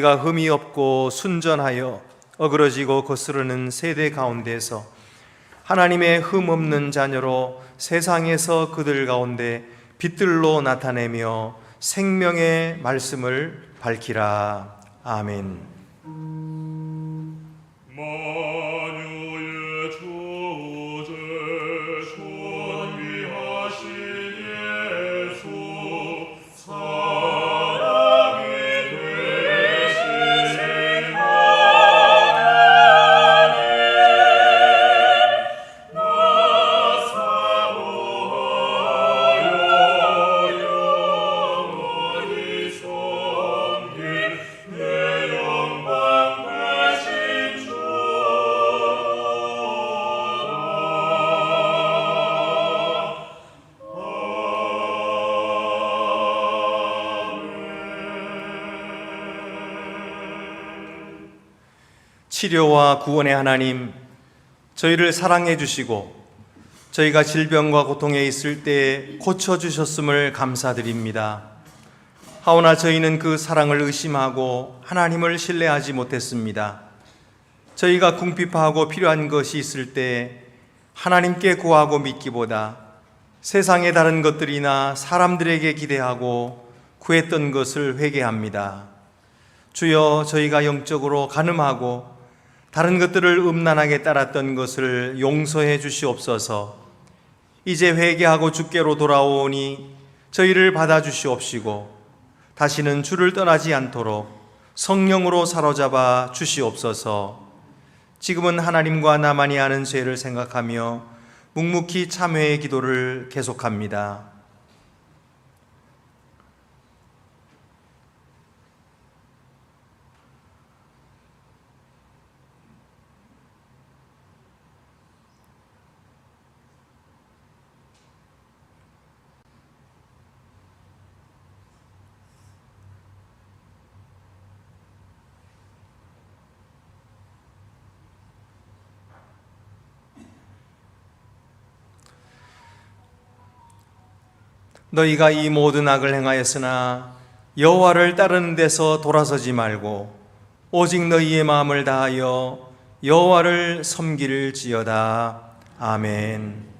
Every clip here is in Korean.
너희가 흠이 없고 순전하여 어그러지고 거스르는 세대 가운데서 하나님의 흠 없는 자녀로 세상에서 그들 가운데 빛들로 나타내며 생명의 말씀을 밝히라. 아멘. 치료와 구원의 하나님, 저희를 사랑해 주시고 저희가 질병과 고통에 있을 때 고쳐주셨음을 감사드립니다. 하오나 저희는 그 사랑을 의심하고 하나님을 신뢰하지 못했습니다. 저희가 궁핍하고 필요한 것이 있을 때 하나님께 구하고 믿기보다 세상의 다른 것들이나 사람들에게 기대하고 구했던 것을 회개합니다. 주여, 저희가 영적으로 간음하고 다른 것들을 음란하게 따랐던 것을 용서해 주시옵소서. 이제 회개하고 주께로 돌아오니 저희를 받아주시옵시고 다시는 주를 떠나지 않도록 성령으로 사로잡아 주시옵소서. 지금은 하나님과 나만이 아는 죄를 생각하며 묵묵히 참회의 기도를 계속합니다. 너희가 이 모든 악을 행하였으나 여호와를 따르는 데서 돌아서지 말고 오직 너희의 마음을 다하여 여호와를 섬길지어다. 아멘.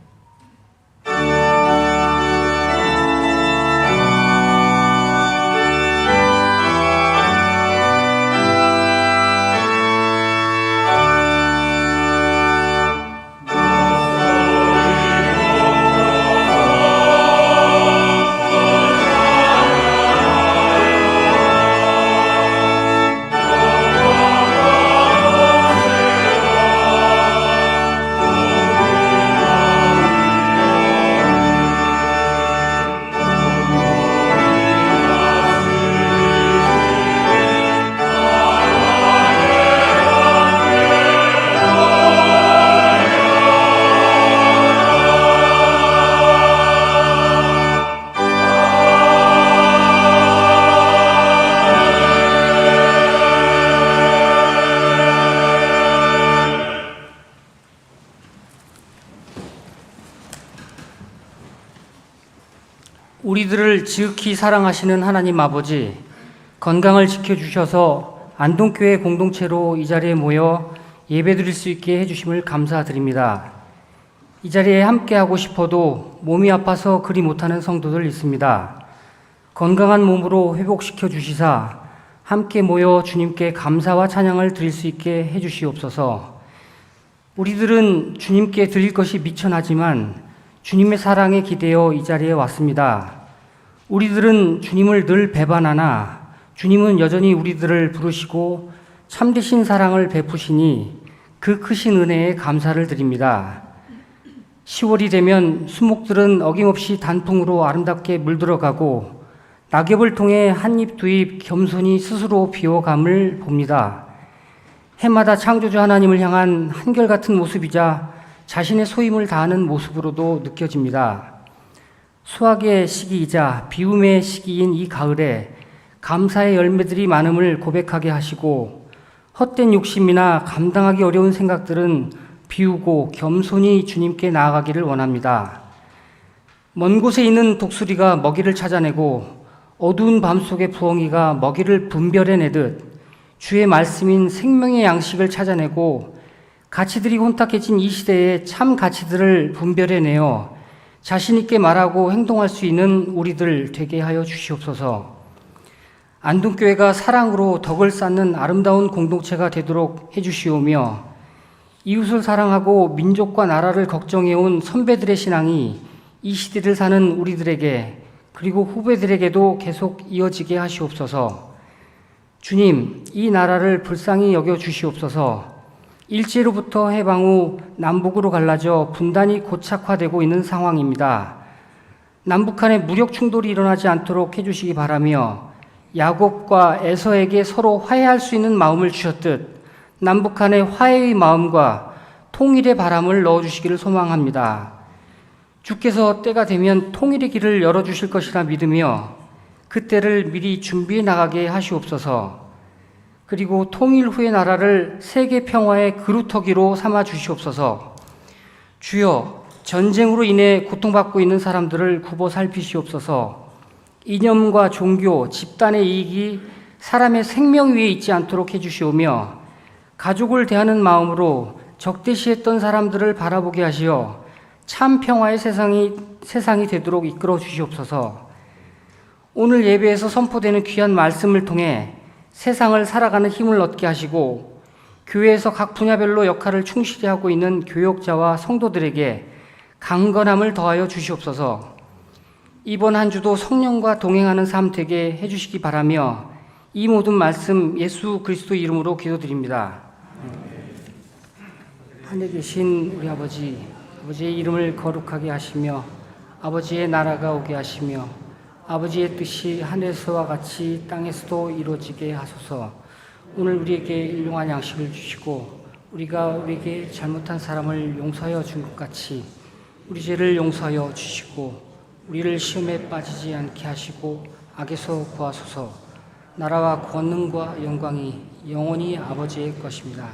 우리들을 지극히 사랑하시는 하나님 아버지, 건강을 지켜주셔서 안동교회 공동체로 이 자리에 모여 예배드릴 수 있게 해주심을 감사드립니다. 이 자리에 함께하고 싶어도 몸이 아파서 그리 못하는 성도들 있습니다. 건강한 몸으로 회복시켜 주시사 함께 모여 주님께 감사와 찬양을 드릴 수 있게 해주시옵소서. 우리들은 주님께 드릴 것이 미천하지만 주님의 사랑에 기대어 이 자리에 왔습니다. 우리들은 주님을 늘 배반하나 주님은 여전히 우리들을 부르시고 참되신 사랑을 베푸시니 그 크신 은혜에 감사를 드립니다. 10월이 되면 수목들은 어김없이 단풍으로 아름답게 물들어가고 낙엽을 통해 한 잎 두 잎 겸손히 스스로 비워감을 봅니다. 해마다 창조주 하나님을 향한 한결같은 모습이자 자신의 소임을 다하는 모습으로도 느껴집니다. 수확의 시기이자 비움의 시기인 이 가을에 감사의 열매들이 많음을 고백하게 하시고 헛된 욕심이나 감당하기 어려운 생각들은 비우고 겸손히 주님께 나아가기를 원합니다. 먼 곳에 있는 독수리가 먹이를 찾아내고 어두운 밤속의 부엉이가 먹이를 분별해내듯 주의 말씀인 생명의 양식을 찾아내고 가치들이 혼탁해진 이 시대에 참 가치들을 분별해내어 자신 있게 말하고 행동할 수 있는 우리들 되게 하여 주시옵소서. 안동교회가 사랑으로 덕을 쌓는 아름다운 공동체가 되도록 해주시오며 이웃을 사랑하고 민족과 나라를 걱정해온 선배들의 신앙이 이 시대를 사는 우리들에게 그리고 후배들에게도 계속 이어지게 하시옵소서. 주님, 이 나라를 불쌍히 여겨 주시옵소서. 일제로부터 해방 후 남북으로 갈라져 분단이 고착화되고 있는 상황입니다. 남북 간에 무력 충돌이 일어나지 않도록 해주시기 바라며 야곱과 에서에게 서로 화해할 수 있는 마음을 주셨듯 남북 간의 화해의 마음과 통일의 바람을 넣어주시기를 소망합니다. 주께서 때가 되면 통일의 길을 열어주실 것이라 믿으며 그때를 미리 준비해 나가게 하시옵소서. 그리고 통일 후의 나라를 세계 평화의 그루터기로 삼아 주시옵소서. 주여, 전쟁으로 인해 고통받고 있는 사람들을 굽어 살피시옵소서. 이념과 종교, 집단의 이익이 사람의 생명 위에 있지 않도록 해주시오며 가족을 대하는 마음으로 적대시했던 사람들을 바라보게 하시어 참 평화의 세상이 되도록 이끌어 주시옵소서. 오늘 예배에서 선포되는 귀한 말씀을 통해 세상을 살아가는 힘을 얻게 하시고 교회에서 각 분야별로 역할을 충실히 하고 있는 교역자와 성도들에게 강건함을 더하여 주시옵소서. 이번 한 주도 성령과 동행하는 삶 되게 해주시기 바라며 이 모든 말씀 예수 그리스도 이름으로 기도드립니다. 하늘에 계신 우리 아버지, 아버지의 이름을 거룩하게 하시며 아버지의 나라가 오게 하시며 아버지의 뜻이 하늘에서와 같이 땅에서도 이루어지게 하소서. 오늘 우리에게 일용할 양식을 주시고 우리가 우리에게 잘못한 사람을 용서하여 준 것 같이 우리 죄를 용서하여 주시고 우리를 시험에 빠지지 않게 하시고 악에서 구하소서. 나라와 권능과 영광이 영원히 아버지의 것입니다.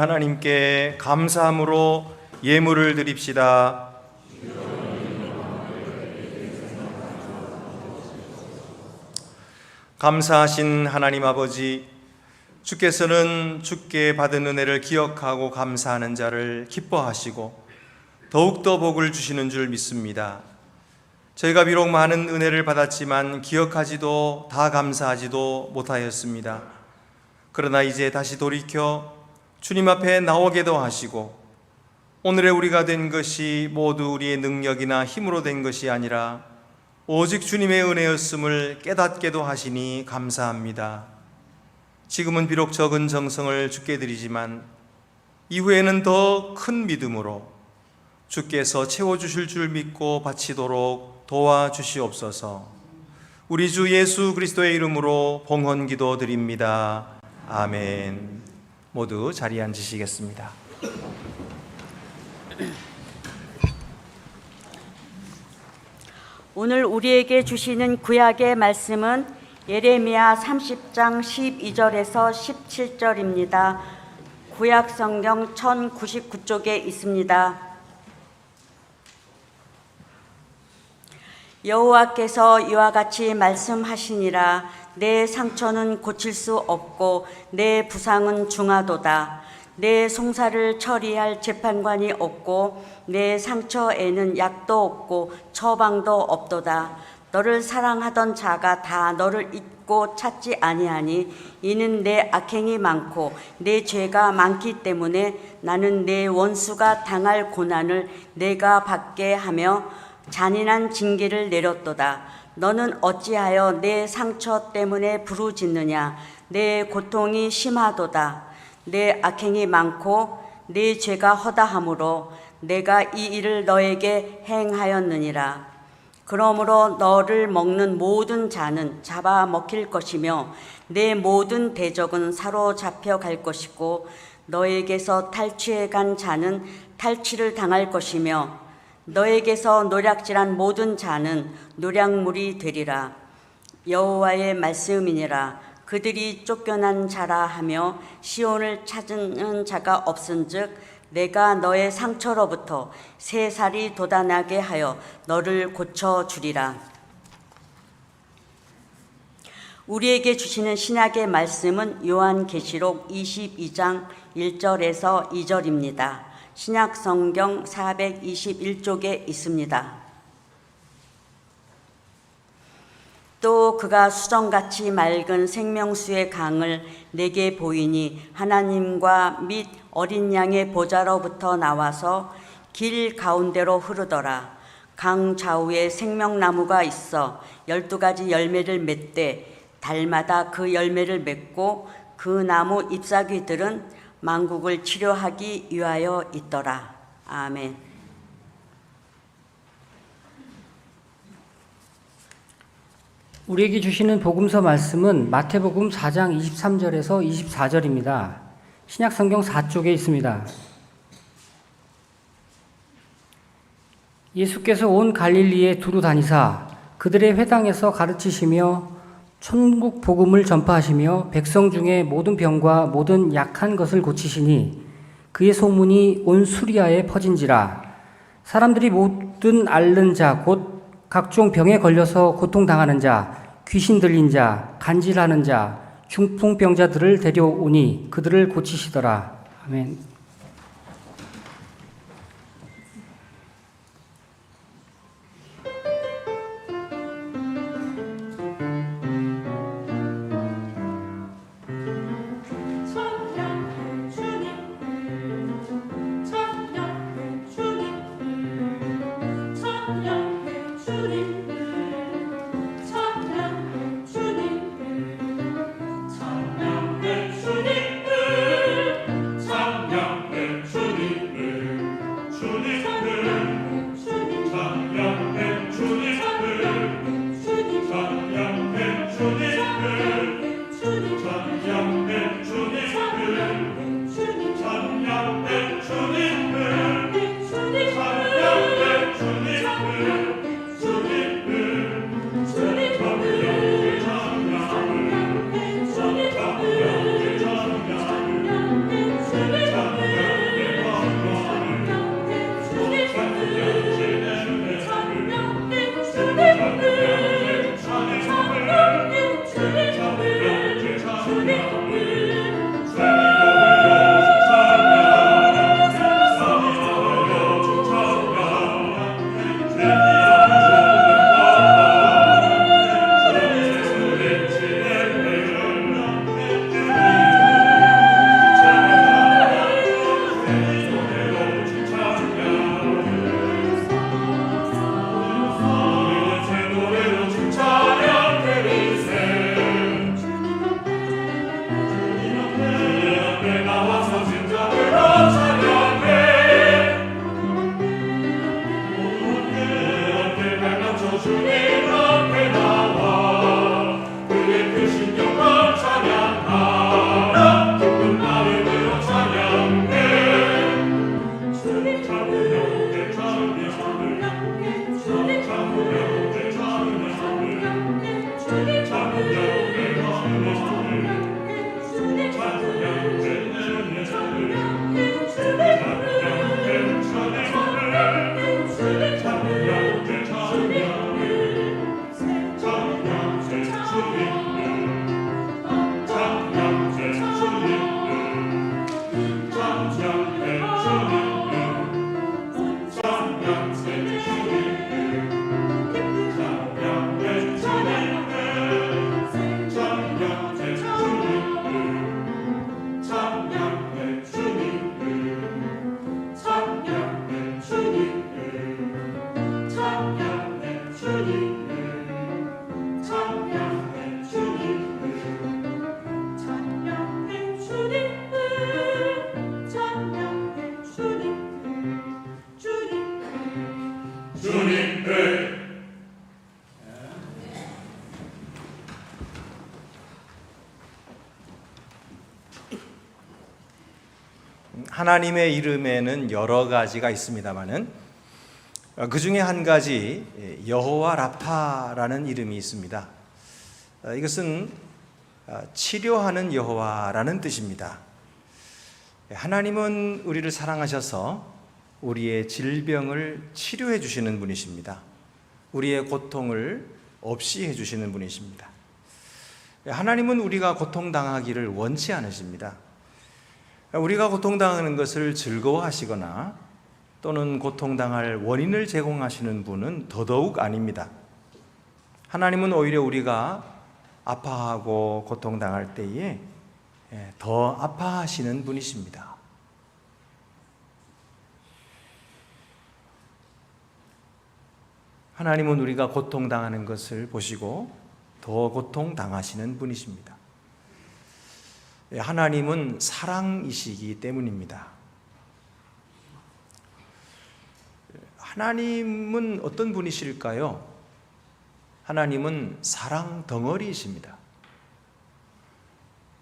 하나님께 감사함으로 예물을 드립시다. 감사하신 하나님 아버지, 주께서는 주께 받은 은혜를 기억하고 감사하는 자를 기뻐하시고 더욱더 복을 주시는 줄 믿습니다. 저희가 비록 많은 은혜를 받았지만 기억하지도 다 감사하지도 못하였습니다. 그러나 이제 다시 돌이켜 주님 앞에 나오게도 하시고 오늘의 우리가 된 것이 모두 우리의 능력이나 힘으로 된 것이 아니라 오직 주님의 은혜였음을 깨닫게도 하시니 감사합니다. 지금은 비록 적은 정성을 주께 드리지만 이후에는 더 큰 믿음으로 주께서 채워주실 줄 믿고 바치도록 도와주시옵소서. 우리 주 예수 그리스도의 이름으로 봉헌 기도 드립니다. 아멘. 모두 자리에 앉으시겠습니다. 오늘 우리에게 주시는 구약의 말씀은 예레미야 30장 12절에서 17절입니다. 구약 성경 1099쪽에 있습니다. 여호와께서 이와 같이 말씀하시니라. 내 상처는 고칠 수 없고 내 부상은 중하도다. 내 송사를 처리할 재판관이 없고 내 상처에는 약도 없고 처방도 없도다. 너를 사랑하던 자가 다 너를 잊고 찾지 아니하니 이는 내 악행이 많고 내 죄가 많기 때문에 나는 내 원수가 당할 고난을 내가 받게 하며 잔인한 징계를 내렸도다. 너는 어찌하여 내 상처 때문에 부르짖느냐. 내 고통이 심하도다. 내 악행이 많고 내 죄가 허다하므로 내가 이 일을 너에게 행하였느니라. 그러므로 너를 먹는 모든 자는 잡아먹힐 것이며 내 모든 대적은 사로잡혀 갈 것이고 너에게서 탈취해 간 자는 탈취를 당할 것이며 너에게서 노략질한 모든 자는 노략물이 되리라. 여호와의 말씀이니라. 그들이 쫓겨난 자라 하며 시온을 찾는 자가 없은즉 내가 너의 상처로부터 새살이 돋아나게 하여 너를 고쳐주리라. 우리에게 주시는 신약의 말씀은 요한계시록 22장 1절에서 2절입니다. 신약 성경 421쪽에 있습니다. 또 그가 수정같이 맑은 생명수의 강을 내게 보이니 하나님과 및 어린 양의 보좌로부터 나와서 길 가운데로 흐르더라. 강 좌우에 생명나무가 있어 12가지 열매를 맺되 달마다 그 열매를 맺고 그 나무 잎사귀들은 만국을 치료하기 위하여 있더라. 아멘. 우리에게 주시는 복음서 말씀은 마태복음 4장 23절에서 24절입니다. 신약 성경 4쪽에 있습니다. 예수께서 온 갈릴리에 두루 다니사 그들의 회당에서 가르치시며 천국 복음을 전파하시며 백성 중에 모든 병과 모든 약한 것을 고치시니 그의 소문이 온 수리아에 퍼진지라. 사람들이 모든 앓는 자 곧 각종 병에 걸려서 고통당하는 자, 귀신 들린 자, 간질하는 자, 중풍병자들을 데려오니 그들을 고치시더라. 아멘. 하나님의 이름에는 여러 가지가 있습니다마는 그 중에 한 가지 여호와 라파라는 이름이 있습니다. 이것은 치료하는 여호와라는 뜻입니다. 하나님은 우리를 사랑하셔서 우리의 질병을 치료해 주시는 분이십니다. 우리의 고통을 없이 해 주시는 분이십니다. 하나님은 우리가 고통당하기를 원치 않으십니다. 우리가 고통당하는 것을 즐거워하시거나 또는 고통당할 원인을 제공하시는 분은 더더욱 아닙니다. 하나님은 오히려 우리가 아파하고 고통당할 때에 더 아파하시는 분이십니다. 하나님은 우리가 고통당하는 것을 보시고 더 고통당하시는 분이십니다. 하나님은 사랑이시기 때문입니다. 하나님은 어떤 분이실까요? 하나님은 사랑 덩어리이십니다.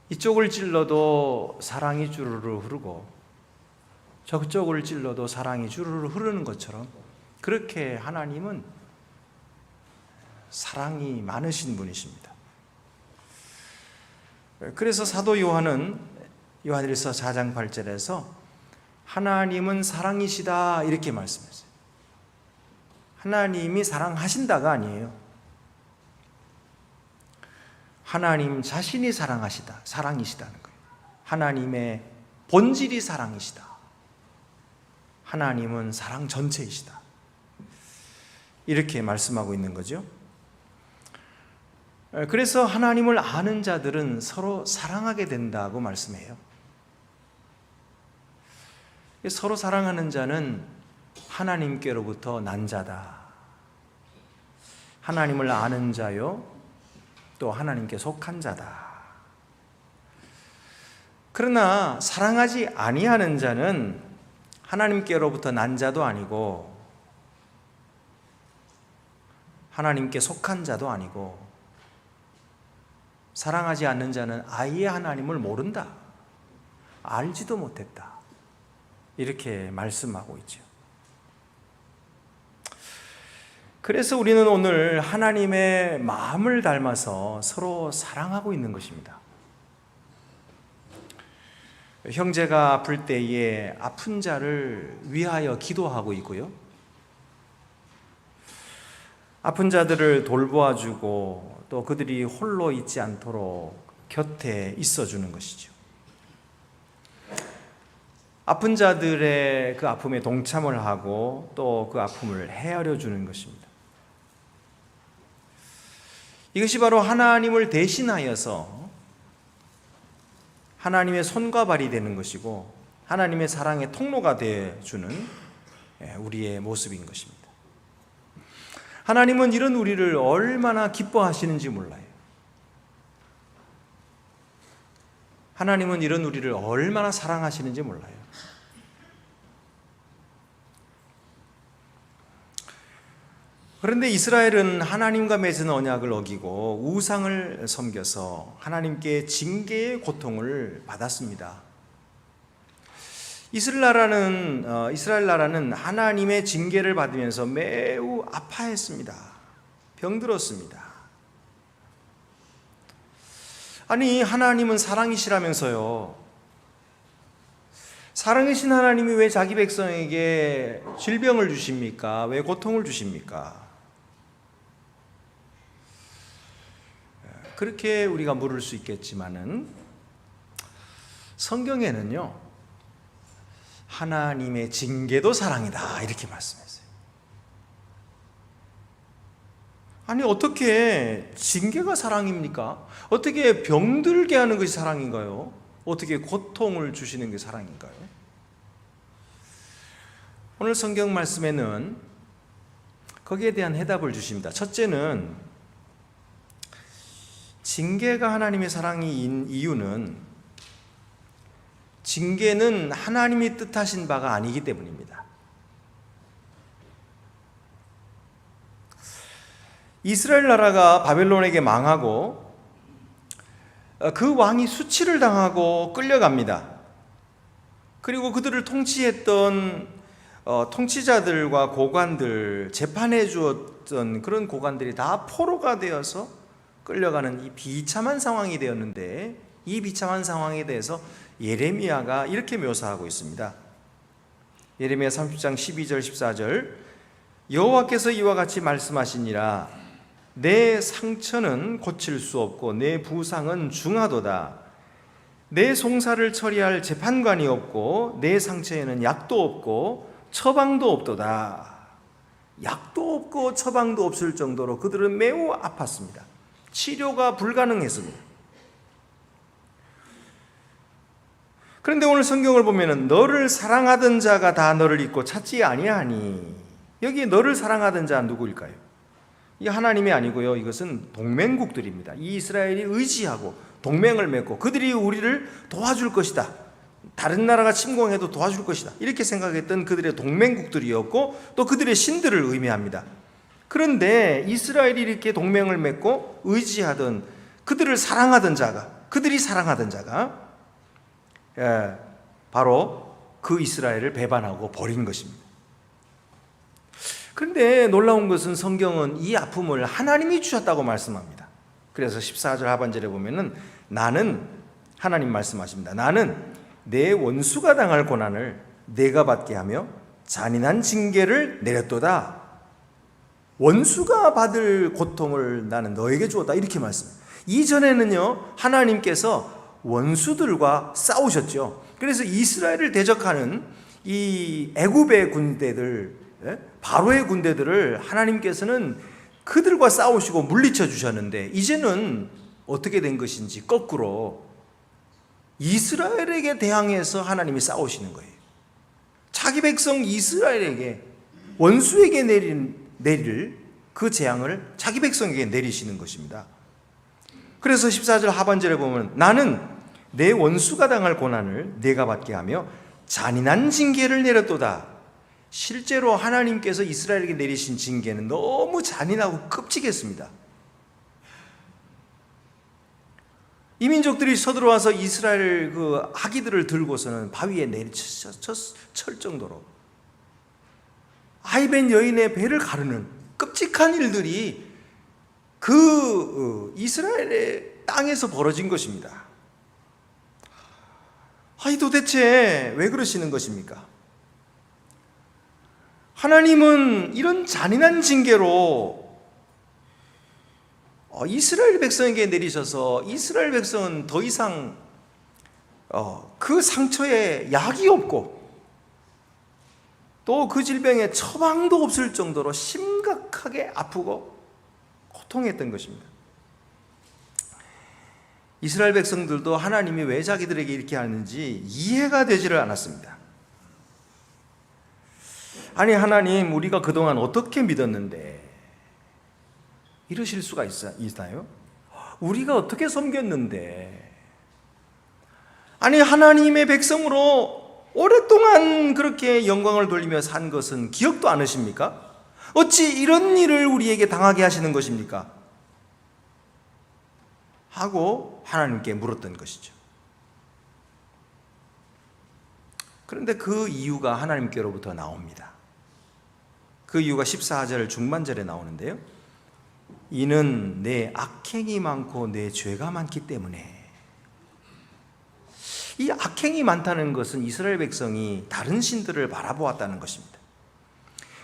이쪽을 찔러도 사랑이 주르르 흐르고 저쪽을 찔러도 사랑이 주르르 흐르는 것처럼 그렇게 하나님은 사랑이 많으신 분이십니다. 그래서 사도 요한은 요한일서 4장 8절에서 하나님은 사랑이시다 이렇게 말씀했어요. 하나님이 사랑하신다가 아니에요. 하나님 자신이 사랑이시다는 거예요. 하나님의 본질이 사랑이시다. 하나님은 사랑 전체이시다. 이렇게 말씀하고 있는 거죠. 그래서 하나님을 아는 자들은 서로 사랑하게 된다고 말씀해요. 서로 사랑하는 자는 하나님께로부터 난 자다. 하나님을 아는 자요, 또 하나님께 속한 자다. 그러나 사랑하지 아니하는 자는 하나님께로부터 난 자도 아니고 하나님께 속한 자도 아니고 사랑하지 않는 자는 아예 하나님을 모른다. 알지도 못했다. 이렇게 말씀하고 있죠. 그래서 우리는 오늘 하나님의 마음을 닮아서 서로 사랑하고 있는 것입니다. 형제가 아플 때에 아픈 자를 위하여 기도하고 있고요. 아픈 자들을 돌보아주고 또 그들이 홀로 있지 않도록 곁에 있어주는 것이죠. 아픈 자들의 그 아픔에 동참을 하고 또 그 아픔을 헤아려 주는 것입니다. 이것이 바로 하나님을 대신하여서 하나님의 손과 발이 되는 것이고 하나님의 사랑의 통로가 되어주는 우리의 모습인 것입니다. 하나님은 이런 우리를 얼마나 기뻐하시는지 몰라요. 하나님은 이런 우리를 얼마나 사랑하시는지 몰라요. 그런데 이스라엘은 하나님과 맺은 언약을 어기고 우상을 섬겨서 하나님께 징계의 고통을 받았습니다. 이스라엘 나라는 하나님의 징계를 받으면서 매우 아파했습니다. 병들었습니다. 아니, 하나님은 사랑이시라면서요. 사랑이신 하나님이 왜 자기 백성에게 질병을 주십니까? 왜 고통을 주십니까? 그렇게 우리가 물을 수 있겠지만은 성경에는요, 하나님의 징계도 사랑이다 이렇게 말씀했어요. 아니, 어떻게 징계가 사랑입니까? 어떻게 병들게 하는 것이 사랑인가요? 어떻게 고통을 주시는 게 사랑인가요? 오늘 성경 말씀에는 거기에 대한 해답을 주십니다. 첫째는 징계가 하나님의 사랑인 이유는 징계는 하나님이 뜻하신 바가 아니기 때문입니다. 이스라엘 나라가 바벨론에게 망하고 그 왕이 수치를 당하고 끌려갑니다. 그리고 그들을 통치했던 통치자들과 고관들, 재판해 주었던 그런 고관들이 다 포로가 되어서 끌려가는 이 비참한 상황이 되었는데, 이 비참한 상황에 대해서 예레미야가 이렇게 묘사하고 있습니다. 예레미야 30장 12절 14절, 여호와께서 이와 같이 말씀하시니라. 내 상처는 고칠 수 없고 내 부상은 중하도다. 내 송사를 처리할 재판관이 없고 내 상처에는 약도 없고 처방도 없도다. 약도 없고 처방도 없을 정도로 그들은 매우 아팠습니다. 치료가 불가능했습니다. 그런데 오늘 성경을 보면은 너를 사랑하던 자가 다 너를 잊고 찾지 아니하니, 여기 너를 사랑하던 자는 누구일까요? 이 하나님이 아니고요, 이것은 동맹국들입니다. 이 이스라엘이 의지하고 동맹을 맺고 그들이 우리를 도와줄 것이다, 다른 나라가 침공해도 도와줄 것이다, 이렇게 생각했던 그들의 동맹국들이었고 또 그들의 신들을 의미합니다. 그런데 이스라엘이 이렇게 동맹을 맺고 의지하던, 그들을 사랑하던 자가, 그들이 사랑하던 자가 바로 그 이스라엘을 배반하고 버린 것입니다. 그런데 놀라운 것은 성경은 이 아픔을 하나님이 주셨다고 말씀합니다. 그래서 14절 하반절에 보면은 나는, 하나님 말씀하십니다. 나는 내 원수가 당할 고난을 내가 받게 하며 잔인한 징계를 내렸도다. 원수가 받을 고통을 나는 너에게 주었다, 이렇게 말씀해요. 이전에는요, 하나님께서 원수들과 싸우셨죠. 그래서 이스라엘을 대적하는 이 애굽의 군대들, 바로의 군대들을 하나님께서는 그들과 싸우시고 물리쳐 주셨는데, 이제는 어떻게 된 것인지 거꾸로 이스라엘에게 대항해서 하나님이 싸우시는 거예요. 자기 백성 이스라엘에게, 원수에게 내릴 그 재앙을 자기 백성에게 내리시는 것입니다. 그래서 14절 하반절에 보면 나는 내 원수가 당할 고난을 내가 받게 하며 잔인한 징계를 내렸도다. 실제로 하나님께서 이스라엘에게 내리신 징계는 너무 잔인하고 끔찍했습니다. 이 민족들이 서들어와서 이스라엘 그 아기들을 들고서는 바위에 내리칠 정도로 아이벤 여인의 배를 가르는 끔찍한 일들이 그 이스라엘의 땅에서 벌어진 것입니다. 아니, 도대체 왜 그러시는 것입니까? 하나님은 이런 잔인한 징계로 이스라엘 백성에게 내리셔서 이스라엘 백성은 더 이상 그 상처에 약이 없고 또 그 질병에 처방도 없을 정도로 심각하게 아프고 고통했던 것입니다. 이스라엘 백성들도 하나님이 왜 자기들에게 이렇게 하는지 이해가 되지를 않았습니다. 아니, 하나님, 우리가 그동안 어떻게 믿었는데 이러실 수가 있나요? 우리가 어떻게 섬겼는데, 아니, 하나님의 백성으로 오랫동안 그렇게 영광을 돌리며 산 것은 기억도 안 하십니까? 어찌 이런 일을 우리에게 당하게 하시는 것입니까? 하고 하나님께 물었던 것이죠. 그런데 그 이유가 하나님께로부터 나옵니다. 그 이유가 14절 중반절에 나오는데요, 이는 내 악행이 많고 내 죄가 많기 때문에. 이 악행이 많다는 것은 이스라엘 백성이 다른 신들을 바라보았다는 것입니다.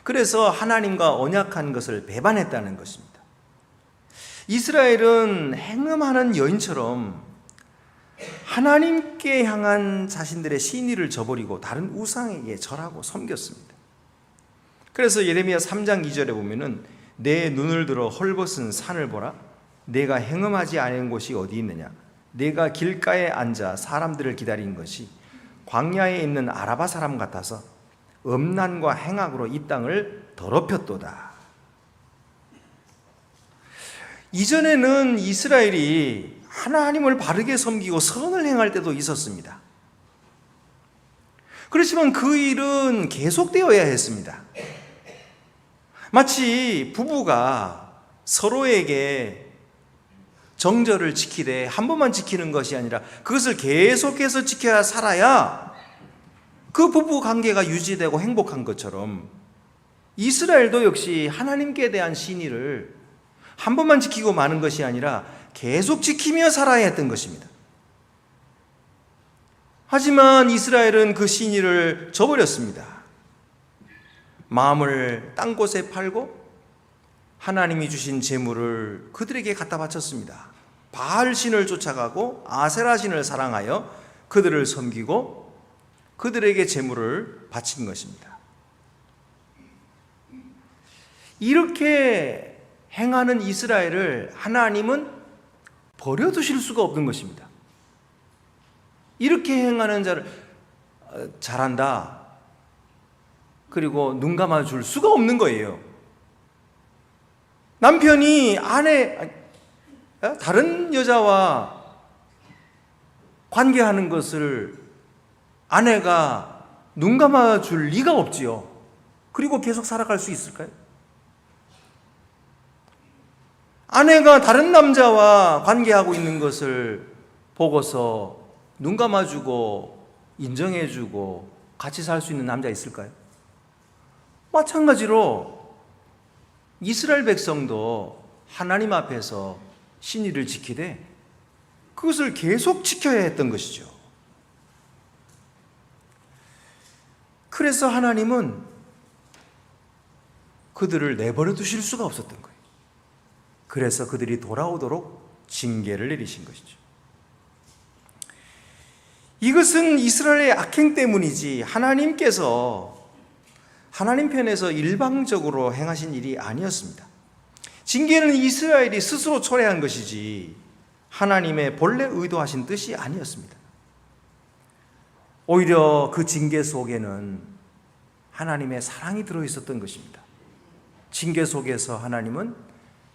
그래서 하나님과 언약한 것을 배반했다는 것입니다. 이스라엘은 행음하는 여인처럼 하나님께 향한 자신들의 신의를 저버리고 다른 우상에게 절하고 섬겼습니다. 그래서 예레미야 3장 2절에 보면은 내 눈을 들어 헐벗은 산을 보라. 내가 행음하지 않은 곳이 어디 있느냐. 내가 길가에 앉아 사람들을 기다린 것이 광야에 있는 아라바 사람 같아서 음란과 행악으로 이 땅을 더럽혔도다. 이전에는 이스라엘이 하나님을 바르게 섬기고 선을 행할 때도 있었습니다. 그렇지만 그 일은 계속되어야 했습니다. 마치 부부가 서로에게 정절을 지키되 한 번만 지키는 것이 아니라 그것을 계속해서 지켜야 살아야 그 부부 관계가 유지되고 행복한 것처럼 이스라엘도 역시 하나님께 대한 신의를 한 번만 지키고 마는 것이 아니라 계속 지키며 살아야 했던 것입니다. 하지만 이스라엘은 그 신의를 저버렸습니다. 마음을 딴 곳에 팔고 하나님이 주신 재물을 그들에게 갖다 바쳤습니다. 바알 신을 쫓아가고 아세라 신을 사랑하여 그들을 섬기고 그들에게 재물을 바친 것입니다. 이렇게 행하는 이스라엘을 하나님은 버려두실 수가 없는 것입니다. 이렇게 행하는 자를 잘한다, 그리고 눈 감아줄 수가 없는 거예요. 남편이 다른 여자와 관계하는 것을 아내가 눈 감아줄 리가 없지요. 그리고 계속 살아갈 수 있을까요? 아내가 다른 남자와 관계하고 있는 것을 보고서 눈 감아주고 인정해주고 같이 살 수 있는 남자 있을까요? 마찬가지로 이스라엘 백성도 하나님 앞에서 신의를 지키되 그것을 계속 지켜야 했던 것이죠. 그래서 하나님은 그들을 내버려 두실 수가 없었던 거예요. 그래서 그들이 돌아오도록 징계를 내리신 것이죠. 이것은 이스라엘의 악행 때문이지 하나님께서 하나님 편에서 일방적으로 행하신 일이 아니었습니다. 징계는 이스라엘이 스스로 초래한 것이지 하나님의 본래 의도하신 뜻이 아니었습니다. 오히려 그 징계 속에는 하나님의 사랑이 들어있었던 것입니다. 징계 속에서 하나님은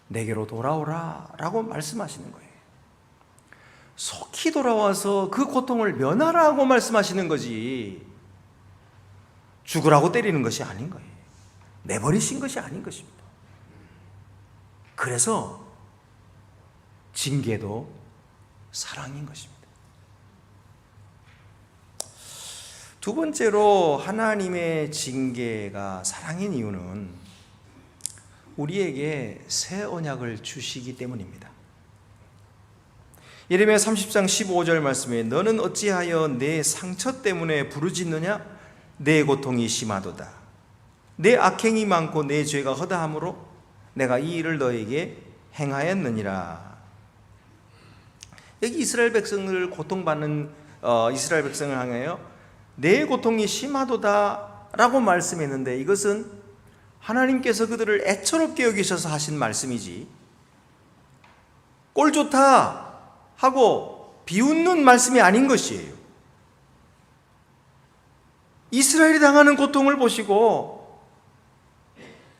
내게로 돌아오라 라고 말씀하시는 거예요. 속히 돌아와서 그 고통을 면하라고 말씀하시는 거지 죽으라고 때리는 것이 아닌 거예요. 내버리신 것이 아닌 것입니다. 그래서 징계도 사랑인 것입니다. 두 번째로 하나님의 징계가 사랑인 이유는 우리에게 새 언약을 주시기 때문입니다. 예레미야 30장 15절 말씀에 너는 어찌하여 내 상처 때문에 부르짖느냐? 내 고통이 심하도다. 내 악행이 많고 내 죄가 허다함으로 내가 이 일을 너에게 행하였느니라. 여기 이스라엘 백성을 고통받는 이스라엘 백성을 향하여 내 고통이 심하도다 라고 말씀했는데 이것은 하나님께서 그들을 애처롭게 여기셔서 하신 말씀이지 꼴 좋다 하고 비웃는 말씀이 아닌 것이에요. 이스라엘이 당하는 고통을 보시고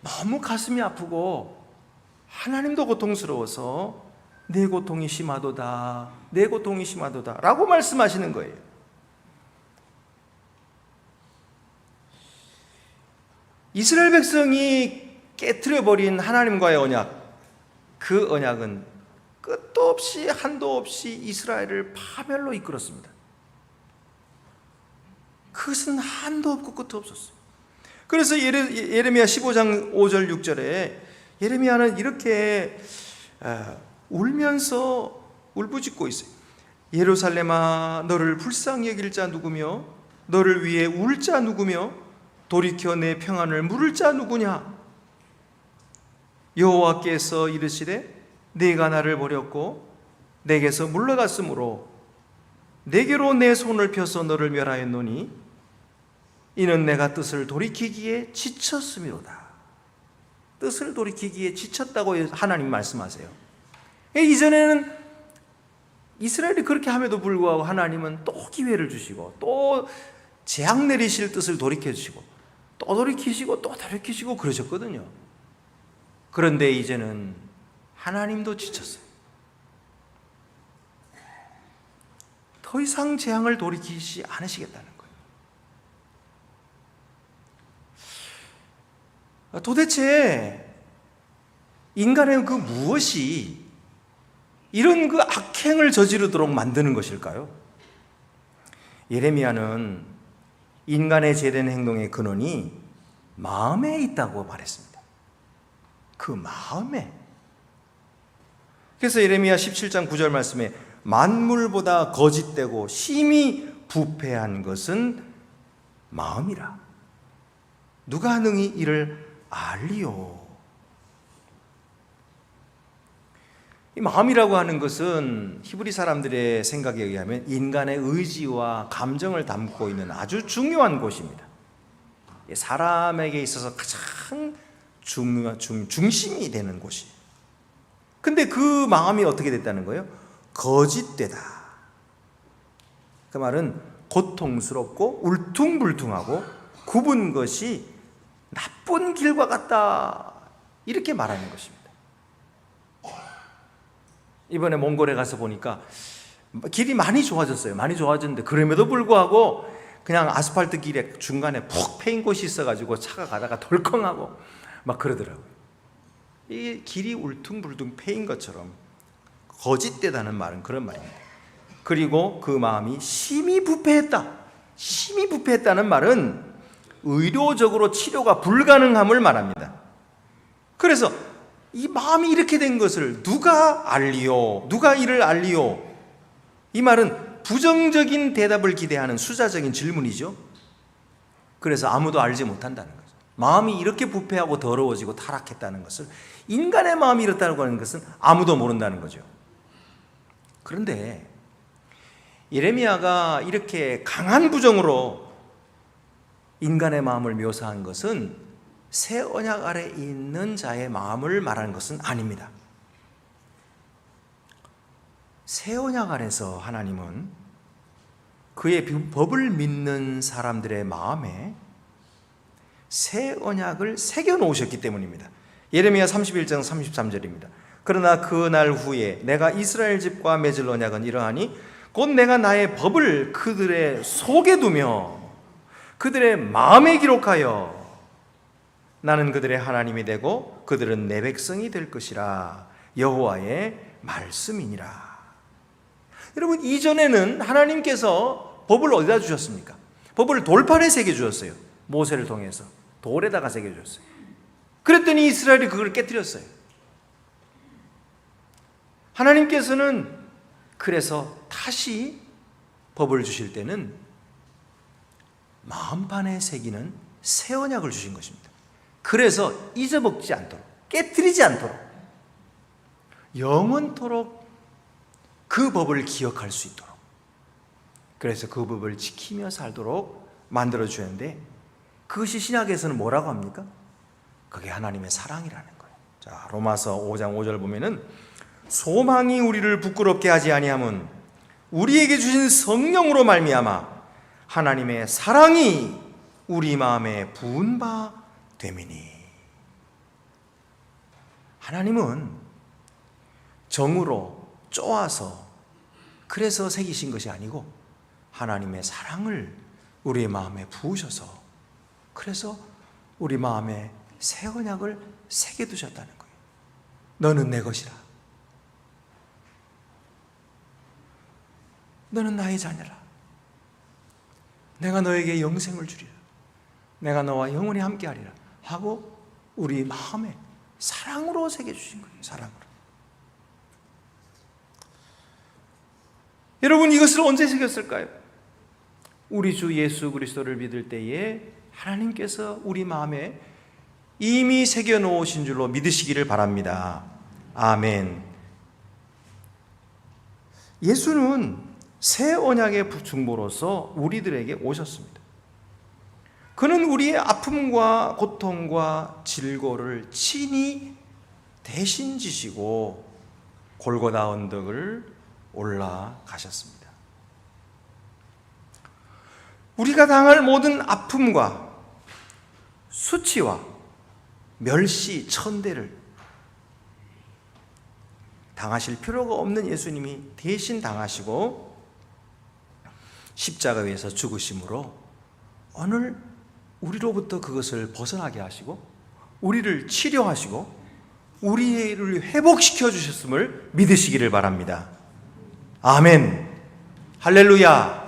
너무 가슴이 아프고 하나님도 고통스러워서 내 고통이 심하도다, 내 고통이 심하도다 라고 말씀하시는 거예요. 이스라엘 백성이 깨트려버린 하나님과의 언약, 그 언약은 끝도 없이 한도 없이 이스라엘을 파멸로 이끌었습니다. 그것은 한도 없고 끝도 없었어요. 그래서 예레미야 15장 5절 6절에 예레미야는 이렇게 울면서 울부짖고 있어요. 예루살렘아 너를 불쌍히 여길 자 누구며 너를 위해 울 자 누구며 돌이켜 내 평안을 물을 자 누구냐? 여호와께서 이르시되 네가 나를 버렸고 내게서 물러갔으므로 내게로 내 손을 펴서 너를 멸하였노니 이는 내가 뜻을 돌이키기에 지쳤음이로다. 뜻을 돌이키기에 지쳤다고 하나님 말씀하세요. 이전에는 이스라엘이 그렇게 함에도 불구하고 하나님은 또 기회를 주시고 또 재앙 내리실 뜻을 돌이켜 주시고 또 돌이키시고 또 돌이키시고 그러셨거든요. 그런데 이제는 하나님도 지쳤어요. 더 이상 재앙을 돌이키지 않으시겠다는 거예요. 도대체 인간의 그 무엇이 이런 그 악행을 저지르도록 만드는 것일까요? 예레미야는 인간의 죄된 행동의 근원이 마음에 있다고 말했습니다. 그 마음에. 그래서 예레미야 17장 9절 말씀에 만물보다 거짓되고 심히 부패한 것은 마음이라. 누가 능히 이를 알리요? 이 마음이라고 하는 것은 히브리 사람들의 생각에 의하면 인간의 의지와 감정을 담고 있는 아주 중요한 곳입니다. 사람에게 있어서 가장 중심이 되는 곳이에요. 근데 그 마음이 어떻게 됐다는 거예요? 거짓되다. 그 말은 고통스럽고 울퉁불퉁하고 굽은 것이 나쁜 길과 같다, 이렇게 말하는 것입니다. 이번에 몽골에 가서 보니까 길이 많이 좋아졌어요. 많이 좋아졌는데 그럼에도 불구하고 그냥 아스팔트 길에 중간에 푹 패인 곳이 있어가지고 차가 가다가 덜컹하고 막 그러더라고요. 이 길이 울퉁불퉁 패인 것처럼 거짓되다는 말은 그런 말입니다. 그리고 그 마음이 심히 부패했다. 심히 부패했다는 말은 의료적으로 치료가 불가능함을 말합니다. 그래서 이 마음이 이렇게 된 것을 누가 알리요? 누가 이를 알리요? 이 말은 부정적인 대답을 기대하는 수자적인 질문이죠. 그래서 아무도 알지 못한다는 거죠. 마음이 이렇게 부패하고 더러워지고 타락했다는 것을, 인간의 마음이 이렇다고 하는 것은 아무도 모른다는 거죠. 그런데 예레미야가 이렇게 강한 부정으로 인간의 마음을 묘사한 것은 새 언약 아래 있는 자의 마음을 말하는 것은 아닙니다. 새 언약 안에서 하나님은 그의 법을 믿는 사람들의 마음에 새 언약을 새겨 놓으셨기 때문입니다. 예레미야 31장 33절입니다. 그러나 그 날 후에 내가 이스라엘 집과 맺을 언약은 이러하니 곧 내가 나의 법을 그들의 속에 두며 그들의 마음에 기록하여 나는 그들의 하나님이 되고 그들은 내 백성이 될 것이라. 여호와의 말씀이니라. 여러분, 이전에는 하나님께서 법을 어디다 주셨습니까? 법을 돌판에 새겨 주셨어요. 모세를 통해서 돌에다가 새겨 주셨어요. 그랬더니 이스라엘이 그걸 깨뜨렸어요. 하나님께서는 그래서 다시 법을 주실 때는 마음판에 새기는 새 언약을 주신 것입니다. 그래서 잊어먹지 않도록, 깨뜨리지 않도록, 영원토록 그 법을 기억할 수 있도록, 그래서 그 법을 지키며 살도록 만들어 주는데, 그것이 신약에서는 뭐라고 합니까? 그게 하나님의 사랑이라는 거예요. 자, 로마서 5장 5절 보면은 소망이 우리를 부끄럽게 하지 아니함은 우리에게 주신 성령으로 말미암아 하나님의 사랑이 우리 마음에 부은 바 됨이니. 하나님은 정으로 쪼아서 그래서 새기신 것이 아니고 하나님의 사랑을 우리의 마음에 부으셔서 그래서 우리 마음에 새 언약을 새겨두셨다는 거예요. 너는 내 것이라. 너는 나의 자녀라. 내가 너에게 영생을 주리라. 내가 너와 영원히 함께하리라 하고 우리 마음에 사랑으로 새겨주신 거예요. 사랑으로. 여러분, 이것을 언제 새겼을까요? 우리 주 예수 그리스도를 믿을 때에 하나님께서 우리 마음에 이미 새겨놓으신 줄로 믿으시기를 바랍니다. 아멘. 예수는 새 언약의 중보로서 우리들에게 오셨습니다. 그는 우리의 아픔과 고통과 질고를 친히 대신 지시고 골고다 언덕을 올라가셨습니다. 우리가 당할 모든 아픔과 수치와 멸시, 천대를 당하실 필요가 없는 예수님이 대신 당하시고 십자가 위에서 죽으심으로 오늘 우리로부터 그것을 벗어나게 하시고 우리를 치료하시고 우리를 회복시켜 주셨음을 믿으시기를 바랍니다. 아멘. 할렐루야.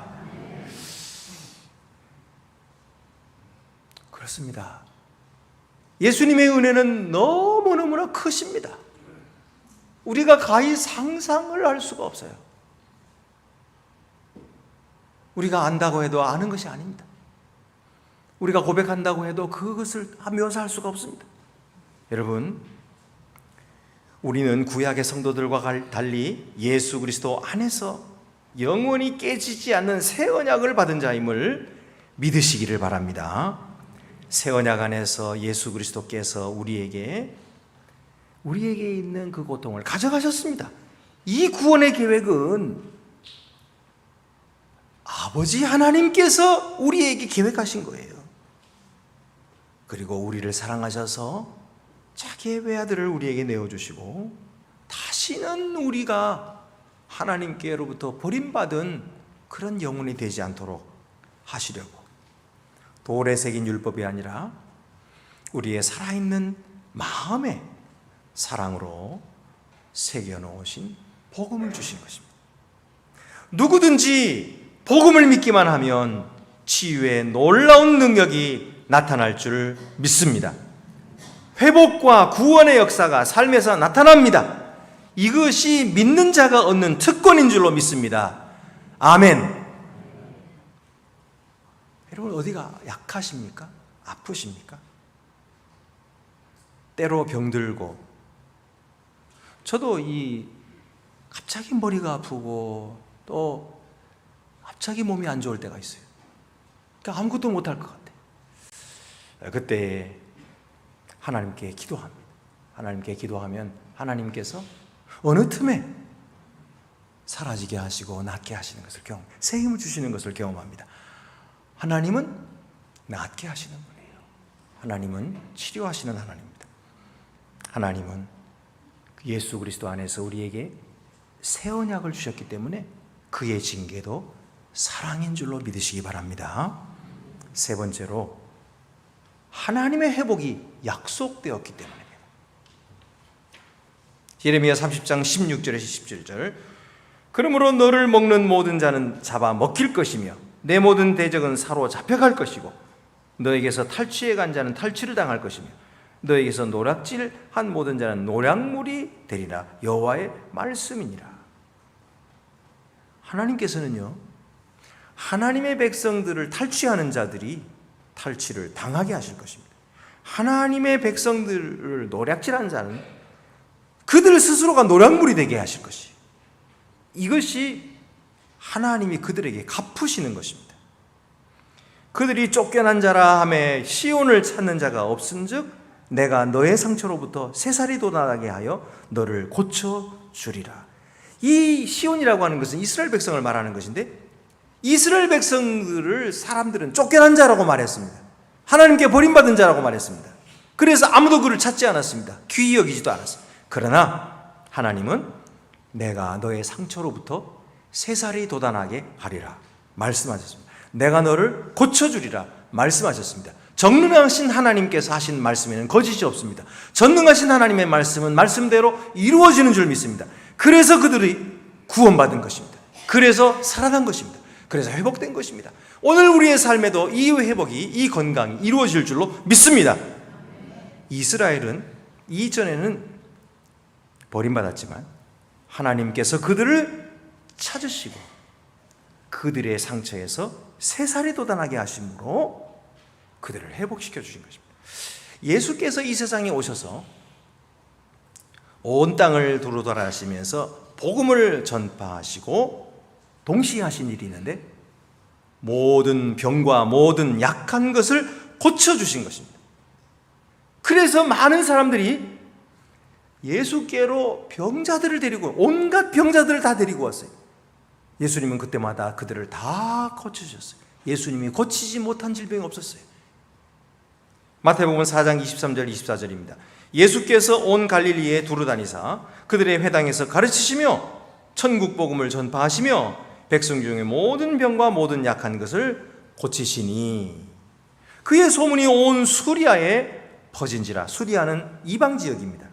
그렇습니다. 예수님의 은혜는 너무너무나 크십니다. 우리가 가히 상상을 할 수가 없어요. 우리가 안다고 해도 아는 것이 아닙니다. 우리가 고백한다고 해도 그것을 묘사할 수가 없습니다. 여러분, 우리는 구약의 성도들과 달리 예수 그리스도 안에서 영원히 깨지지 않는 새 언약을 받은 자임을 믿으시기를 바랍니다. 새 언약 안에서 예수 그리스도께서 우리에게 있는 그 고통을 가져가셨습니다. 이 구원의 계획은 아버지 하나님께서 우리에게 계획하신 거예요. 그리고 우리를 사랑하셔서 자기의 외아들을 우리에게 내어주시고 다시는 우리가 하나님께로부터 버림받은 그런 영혼이 되지 않도록 하시려고 돌에 새긴 율법이 아니라 우리의 살아있는 마음에 사랑으로 새겨놓으신 복음을 주신 것입니다. 누구든지 복음을 믿기만 하면 치유의 놀라운 능력이 나타날 줄 믿습니다. 회복과 구원의 역사가 삶에서 나타납니다. 이것이 믿는 자가 얻는 특권인 줄로 믿습니다. 아멘. 여러분, 어디가 약하십니까? 아프십니까? 때로 병들고, 저도 갑자기 머리가 아프고 또 갑자기 몸이 안 좋을 때가 있어요. 그러니까 아무것도 못할 것 같아요. 그때 하나님께 기도합니다. 하나님께 기도하면 하나님께서 어느 틈에 사라지게 하시고 낫게 하시는 것을 새 힘을 주시는 것을 경험합니다. 하나님은 낫게 하시는 분이에요. 하나님은 치료하시는 하나님입니다. 하나님은 예수 그리스도 안에서 우리에게 새 언약을 주셨기 때문에 그의 징계도 사랑인 줄로 믿으시기 바랍니다. 세 번째로, 하나님의 회복이 약속되었기 때문입니다. 예레미야 30장 16절에서 17절, 그러므로 너를 먹는 모든 자는 잡아 먹힐 것이며 내 모든 대적은 사로잡혀갈 것이고 너에게서 탈취해 간 자는 탈취를 당할 것이며 너에게서 노략질한 모든 자는 노략물이 되리라. 여호와의 말씀이니라. 하나님께서는요, 하나님의 백성들을 탈취하는 자들이 탈취를 당하게 하실 것입니다. 하나님의 백성들을 노략질한 자는 그들 스스로가 노략물이 되게 하실 것이에요. 이것이 하나님이 그들에게 갚으시는 것입니다. 그들이 쫓겨난 자라 하매 시온을 찾는 자가 없은즉 내가 너의 상처로부터 새살이 돋아나게 하여 너를 고쳐주리라. 이 시온이라고 하는 것은 이스라엘 백성을 말하는 것인데, 이스라엘 백성들을 사람들은 쫓겨난 자라고 말했습니다. 하나님께 버림받은 자라고 말했습니다. 그래서 아무도 그를 찾지 않았습니다. 귀히 여기지도 않았습니다. 그러나 하나님은 내가 너의 상처로부터 새살이 돋아나게 하리라 말씀하셨습니다. 내가 너를 고쳐주리라 말씀하셨습니다. 전능하신 하나님께서 하신 말씀에는 거짓이 없습니다. 전능하신 하나님의 말씀은 말씀대로 이루어지는 줄 믿습니다. 그래서 그들이 구원받은 것입니다. 그래서 살아난 것입니다. 그래서 회복된 것입니다. 오늘 우리의 삶에도 이 회복이, 이 건강이 이루어질 줄로 믿습니다. 이스라엘은 이전에는 버림받았지만 하나님께서 그들을 찾으시고 그들의 상처에서 새살이 돋아나게 하심으로 그들을 회복시켜 주신 것입니다. 예수께서 이 세상에 오셔서 온 땅을 두루 돌아다니시면서 복음을 전파하시고 동시에 하신 일이 있는데, 모든 병과 모든 약한 것을 고쳐주신 것입니다. 그래서 많은 사람들이 예수께로 병자들을 데리고, 온갖 병자들을 다 데리고 왔어요. 예수님은 그때마다 그들을 다 고쳐주셨어요. 예수님이 고치지 못한 질병이 없었어요. 마태복음 4장 23절 24절입니다. 예수께서 온 갈릴리에 두루 다니사 그들의 회당에서 가르치시며 천국 복음을 전파하시며 백성 중에 모든 병과 모든 약한 것을 고치시니 그의 소문이 온 수리아에 퍼진지라. 수리아는 이방 지역입니다.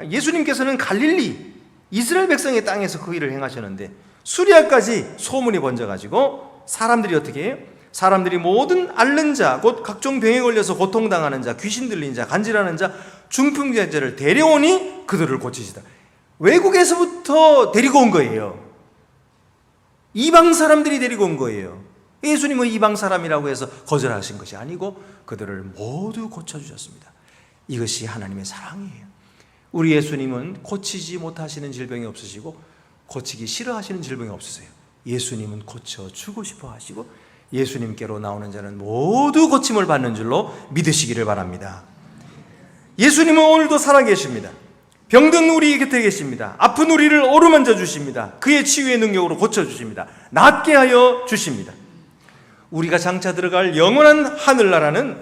예수님께서는 갈릴리 이스라엘 백성의 땅에서 그 일을 행하셨는데 수리아까지 소문이 번져가지고 사람들이 어떻게 해요? 사람들이 모든 앓는 자, 곧 각종 병에 걸려서 고통당하는 자, 귀신 들린 자, 간질하는 자, 중풍자들을 데려오니 그들을 고치시다. 외국에서부터 데리고 온 거예요. 이방 사람들이 데리고 온 거예요. 예수님은 이방 사람이라고 해서 거절하신 것이 아니고 그들을 모두 고쳐주셨습니다. 이것이 하나님의 사랑이에요. 우리 예수님은 고치지 못하시는 질병이 없으시고 고치기 싫어하시는 질병이 없으세요. 예수님은 고쳐주고 싶어 하시고 예수님께로 나오는 자는 모두 고침을 받는 줄로 믿으시기를 바랍니다. 예수님은 오늘도 살아계십니다. 병든 우리 곁에 계십니다. 아픈 우리를 어루만져 주십니다. 그의 치유의 능력으로 고쳐주십니다. 낫게 하여 주십니다. 우리가 장차 들어갈 영원한 하늘나라는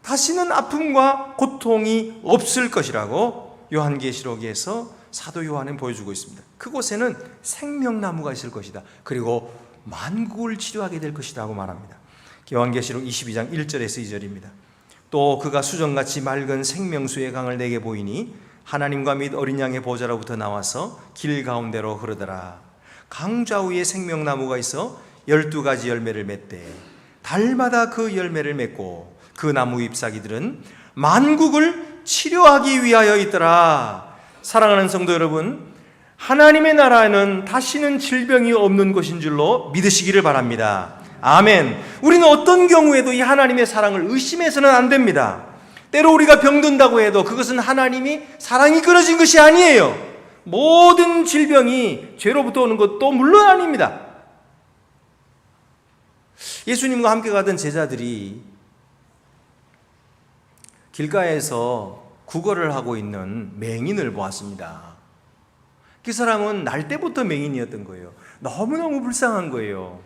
다시는 아픔과 고통이 없을 것이라고 요한계시록에서 사도 요한은 보여주고 있습니다. 그곳에는 생명나무가 있을 것이다. 그리고 만국을 치료하게 될 것이다 하고 말합니다. 요한계시록 22장 1절에서 2절입니다. 또 그가 수정같이 맑은 생명수의 강을 내게 보이니 하나님과 및 어린 양의 보좌로부터 나와서 길 가운데로 흐르더라. 강 좌우에 생명나무가 있어 12가지 열매를 맺되 달마다 그 열매를 맺고 그 나무 잎사귀들은 만국을 치료하기 위하여 있더라. 사랑하는 성도 여러분, 하나님의 나라에는 다시는 질병이 없는 것인 줄로 믿으시기를 바랍니다. 아멘. 우리는 어떤 경우에도 이 하나님의 사랑을 의심해서는 안 됩니다. 때로 우리가 병든다고 해도 그것은 하나님이 사랑이 끊어진 것이 아니에요. 모든 질병이 죄로부터 오는 것도 물론 아닙니다. 예수님과 함께 가던 제자들이 길가에서 구걸을 하고 있는 맹인을 보았습니다. 그 사람은 날 때부터 맹인이었던 거예요. 너무너무 불쌍한 거예요.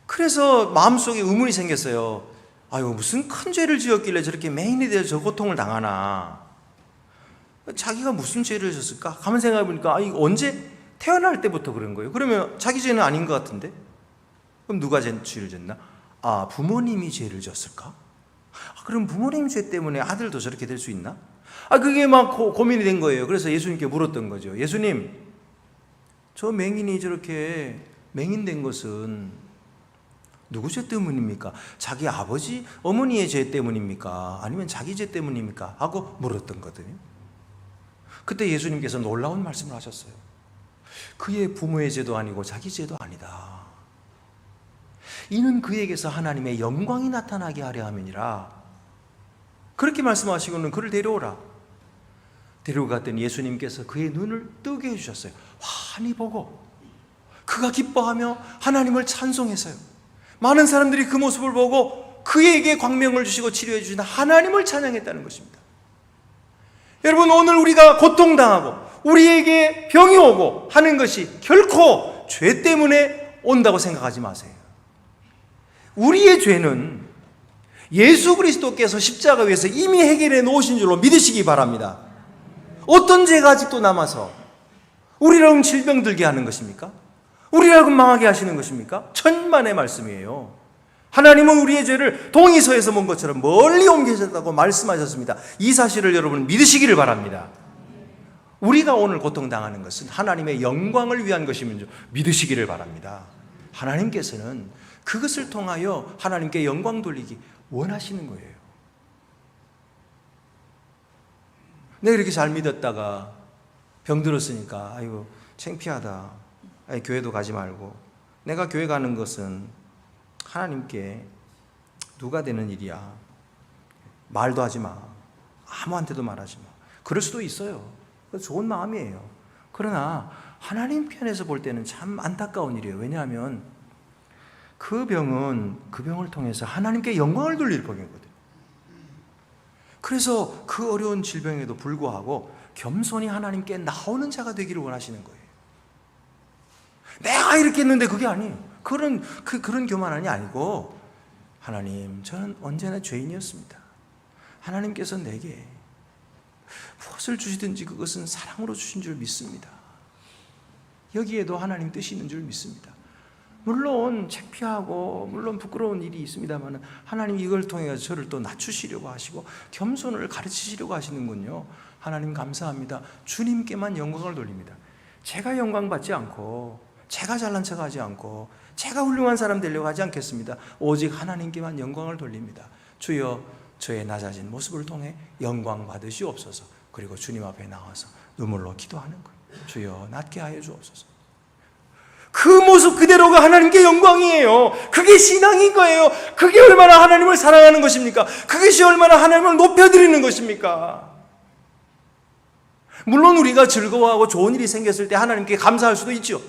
그래서 마음속에 의문이 생겼어요. 아유, 무슨 큰 죄를 지었길래 저렇게 맹인이 되어 저 고통을 당하나. 자기가 무슨 죄를 졌을까? 가만 생각해 보니까 언제 태어날 때부터 그런 거예요. 그러면 자기 죄는 아닌 것 같은데? 그럼 누가 죄를 졌나? 부모님이 죄를 졌을까? 그럼 부모님 죄 때문에 아들도 저렇게 될 수 있나? 그게 막 고민이 된 거예요. 그래서 예수님께 물었던 거죠. 예수님, 저 맹인이 저렇게 맹인된 것은 누구 죄 때문입니까? 자기 아버지, 어머니의 죄 때문입니까? 아니면 자기 죄 때문입니까? 하고 물었던 거거든요. 그때 예수님께서 놀라운 말씀을 하셨어요. 그의 부모의 죄도 아니고 자기 죄도 아니다. 이는 그에게서 하나님의 영광이 나타나게 하려 함이니라. 그렇게 말씀하시고는 그를 데려오라. 데리고 갔더니 예수님께서 그의 눈을 뜨게 해주셨어요. 환히 보고 그가 기뻐하며 하나님을 찬송했어요. 많은 사람들이 그 모습을 보고 그에게 광명을 주시고 치료해 주신 하나님을 찬양했다는 것입니다. 여러분, 오늘 우리가 고통당하고 우리에게 병이 오고 하는 것이 결코 죄 때문에 온다고 생각하지 마세요. 우리의 죄는 예수 그리스도께서 십자가 위에서 이미 해결해 놓으신 줄로 믿으시기 바랍니다. 어떤 죄가 아직도 남아서 우리라고 질병 들게 하는 것입니까? 우리라고 망하게 하시는 것입니까? 천만의 말씀이에요. 하나님은 우리의 죄를 동이서에서 본 것처럼 멀리 옮기셨다고 말씀하셨습니다. 이 사실을 여러분 믿으시기를 바랍니다. 우리가 오늘 고통당하는 것은 하나님의 영광을 위한 것임을 줄 믿으시기를 바랍니다. 하나님께서는 그것을 통하여 하나님께 영광 돌리기 원하시는 거예요. 내가 이렇게 잘 믿었다가 병들었으니까 아이고 창피하다. 교회도 가지 말고. 내가 교회 가는 것은 하나님께 누가 되는 일이야. 말도 하지 마. 아무한테도 말하지 마. 그럴 수도 있어요. 좋은 마음이에요. 그러나 하나님 편에서 볼 때는 참 안타까운 일이에요. 왜냐하면 그 병은 그 병을 통해서 하나님께 영광을 돌릴 병이거든요. 그래서 그 어려운 질병에도 불구하고 겸손히 하나님께 나오는 자가 되기를 원하시는 거예요. 내가 이렇게 했는데 그게 아니에요. 그런 교만함이 아니고, 하나님, 저는 언제나 죄인이었습니다. 하나님께서 내게 무엇을 주시든지 그것은 사랑으로 주신 줄 믿습니다. 여기에도 하나님 뜻이 있는 줄 믿습니다. 물론 창피하고 물론 부끄러운 일이 있습니다만 하나님 이걸 통해 저를 또 낮추시려고 하시고 겸손을 가르치시려고 하시는군요. 하나님 감사합니다. 주님께만 영광을 돌립니다. 제가 영광 받지 않고 제가 잘난 척하지 않고 제가 훌륭한 사람 되려고 하지 않겠습니다. 오직 하나님께만 영광을 돌립니다. 주여 저의 낮아진 모습을 통해 영광 받으시옵소서. 그리고 주님 앞에 나와서 눈물로 기도하는 거예요. 주여 낮게 하여 주옵소서. 그 모습 그대로가 하나님께 영광이에요. 그게 신앙인 거예요. 그게 얼마나 하나님을 사랑하는 것입니까? 그것이 얼마나 하나님을 높여드리는 것입니까? 물론 우리가 즐거워하고 좋은 일이 생겼을 때 하나님께 감사할 수도 있죠.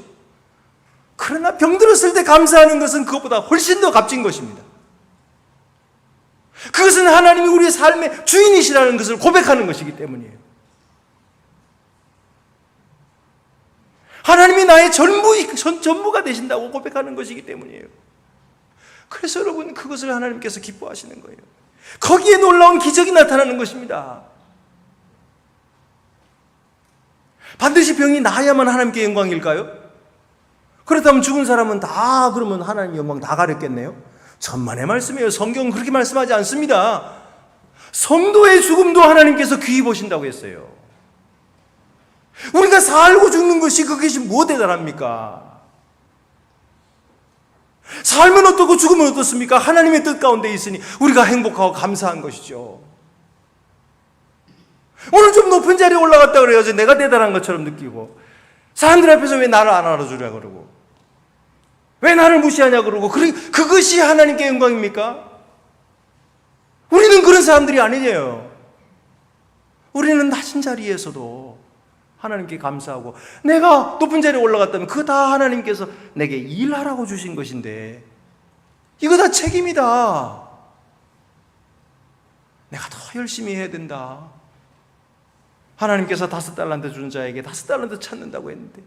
그러나 병들었을 때 감사하는 것은 그것보다 훨씬 더 값진 것입니다. 그것은 하나님이 우리의 삶의 주인이시라는 것을 고백하는 것이기 때문이에요. 하나님이 나의 전부가 되신다고 고백하는 것이기 때문이에요. 그래서 여러분 그것을 하나님께서 기뻐하시는 거예요. 거기에 놀라운 기적이 나타나는 것입니다. 반드시 병이 나야만 하나님께 영광일까요? 그렇다면 죽은 사람은 다 그러면 하나님 영광 다 가렸겠네요? 천만의 말씀이에요. 성경은 그렇게 말씀하지 않습니다. 성도의 죽음도 하나님께서 귀히 보신다고 했어요. 우리가 살고 죽는 것이 그것이 뭐 대단합니까? 살면 어떻고 죽으면 어떻습니까? 하나님의 뜻 가운데 있으니 우리가 행복하고 감사한 것이죠. 오늘 좀 높은 자리에 올라갔다 그래야지 내가 대단한 것처럼 느끼고 사람들 앞에서 왜 나를 안 알아주냐 그러고 왜 나를 무시하냐 그러고 그것이 하나님께 영광입니까? 우리는 그런 사람들이 아니에요. 우리는 낮은 자리에서도 하나님께 감사하고 내가 높은 자리에 올라갔다면 그거 다 하나님께서 내게 일하라고 주신 것인데 이거 다 책임이다. 내가 더 열심히 해야 된다. 하나님께서 5달란트 주는 자에게 5달란트 찾는다고 했는데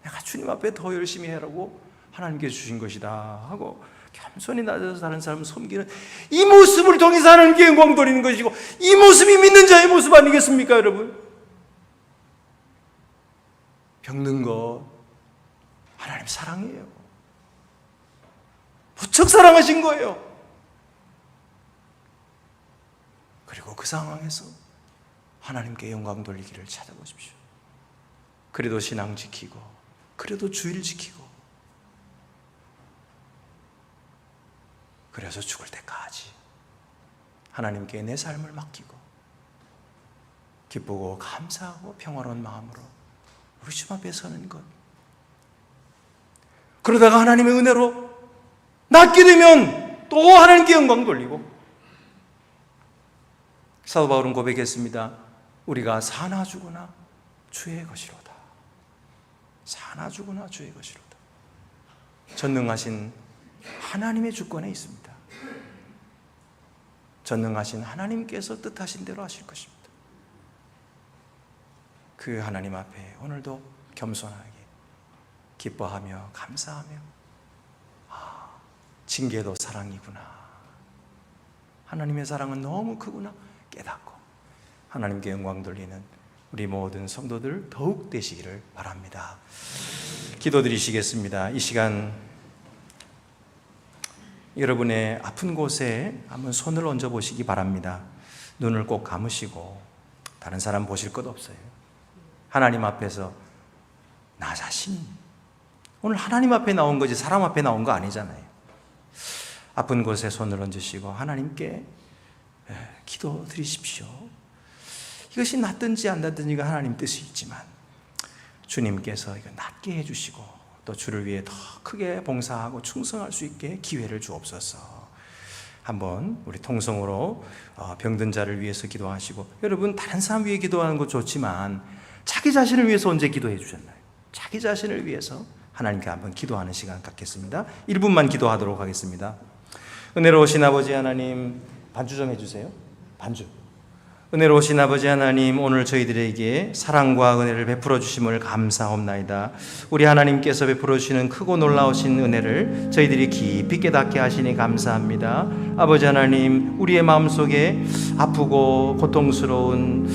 내가 주님 앞에 더 열심히 해라고 하나님께서 주신 것이다 하고 겸손히 낮아서 다른 사람을 섬기는 이 모습을 통해서 하나님께 영광 돌리는 것이고 이 모습이 믿는 자의 모습 아니겠습니까 여러분? 병든 것 하나님 사랑이에요. 무척 사랑하신 거예요. 그리고 그 상황에서 하나님께 영광 돌리기를 찾아보십시오. 그래도 신앙 지키고 그래도 주일 지키고 그래서 죽을 때까지 하나님께 내 삶을 맡기고 기쁘고 감사하고 평화로운 마음으로 우리 주 앞에 서는 것. 그러다가 하나님의 은혜로 낫게 되면 또 하나님께 영광 돌리고 사도 바울은 고백했습니다. 우리가 사나 죽으나 주의 것이로다. 사나 죽으나 주의 것이로다. 전능하신 하나님의 주권에 있습니다. 전능하신 하나님께서 뜻하신 대로 하실 것입니다. 그 하나님 앞에 오늘도 겸손하게 기뻐하며 감사하며 징계도 사랑이구나. 하나님의 사랑은 너무 크구나 깨닫고 하나님께 영광 돌리는 우리 모든 성도들 더욱 되시기를 바랍니다. 기도드리시겠습니다. 이 시간 여러분의 아픈 곳에 한번 손을 얹어 보시기 바랍니다. 눈을 꼭 감으시고 다른 사람 보실 것 없어요. 하나님 앞에서 나 자신, 오늘 하나님 앞에 나온 거지 사람 앞에 나온 거 아니잖아요. 아픈 곳에 손을 얹으시고 하나님께 기도 드리십시오. 이것이 낫든지 안 낫든지가 하나님 뜻이 있지만 주님께서 이거 낫게 해주시고 또 주를 위해 더 크게 봉사하고 충성할 수 있게 기회를 주옵소서. 한번 우리 통성으로 병든 자를 위해서 기도하시고, 여러분 다른 사람 위해 기도하는 거 좋지만 자기 자신을 위해서 언제 기도해 주셨나요? 자기 자신을 위해서 하나님께 한번 기도하는 시간 갖겠습니다. 1분만 기도하도록 하겠습니다. 은혜로우신 아버지 하나님, 반주 좀 해주세요. 반주. 은혜로우신 아버지 하나님, 오늘 저희들에게 사랑과 은혜를 베풀어 주심을 감사옵나이다. 우리 하나님께서 베풀어 주시는 크고 놀라우신 은혜를 저희들이 깊이 깨닫게 하시니 감사합니다. 아버지 하나님, 우리의 마음속에 아프고 고통스러운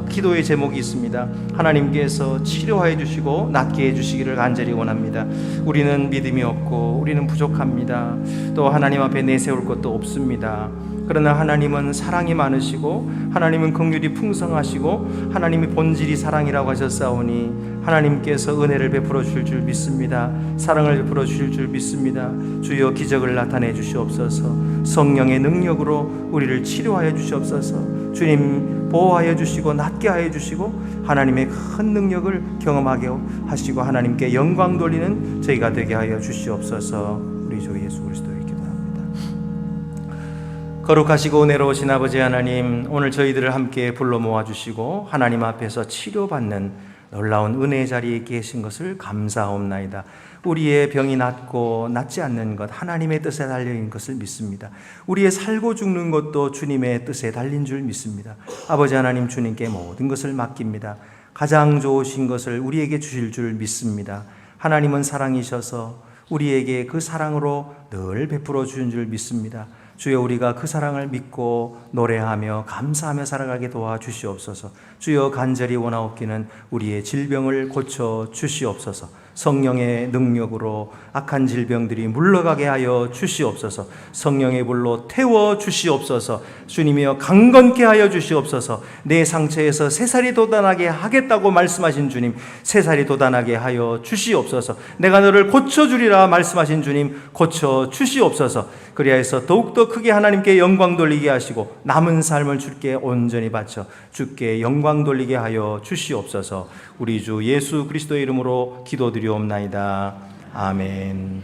기도의 제목이 있습니다. 하나님께서 치료하여 주시고 낫게 해 주시기를 간절히 원합니다. 우리는 믿음이 없고 우리는 부족합니다. 또 하나님 앞에 내세울 것도 없습니다. 그러나 하나님은 사랑이 많으시고 하나님은 긍휼이 풍성하시고 하나님의 본질이 사랑이라고 하셨사오니 하나님께서 은혜를 베풀어 주실 줄 믿습니다. 사랑을 베풀어 주실 줄 믿습니다. 주여 기적을 나타내 주시옵소서. 성령의 능력으로 우리를 치료하여 주시옵소서. 주님 보호하여 주시고 낫게 하여 주시고 하나님의 큰 능력을 경험하게 하시고 하나님께 영광 돌리는 저희가 되게 하여 주시옵소서. 우리 주 예수 그리스도의 거룩하시고 은혜로우신 아버지 하나님, 오늘 저희들을 함께 불러 모아주시고 하나님 앞에서 치료받는 놀라운 은혜의 자리에 계신 것을 감사옵나이다. 우리의 병이 낫고 낫지 않는 것, 하나님의 뜻에 달린 것을 믿습니다. 우리의 살고 죽는 것도 주님의 뜻에 달린 줄 믿습니다. 아버지 하나님, 주님께 모든 것을 맡깁니다. 가장 좋으신 것을 우리에게 주실 줄 믿습니다. 하나님은 사랑이셔서 우리에게 그 사랑으로 늘 베풀어 주신 줄 믿습니다. 주여, 우리가 그 사랑을 믿고 노래하며 감사하며 살아가게 도와주시옵소서. 주여, 간절히 원하옵기는 우리의 질병을 고쳐 주시옵소서. 성령의 능력으로 악한 질병들이 물러가게 하여 주시옵소서. 성령의 불로 태워 주시옵소서. 주님이여, 강건케 하여 주시옵소서. 내 상처에서 새살이 돋아나게 하겠다고 말씀하신 주님, 새살이 돋아나게 하여 주시옵소서. 내가 너를 고쳐주리라 말씀하신 주님, 고쳐 주시옵소서. 그리하여서 더욱더 크게 하나님께 영광 돌리게 하시고 남은 삶을 주께 온전히 바쳐 주께 영광 돌리게 하여 주시옵소서. 우리 주 예수 그리스도의 이름으로 기도드리옵나이다. 아멘.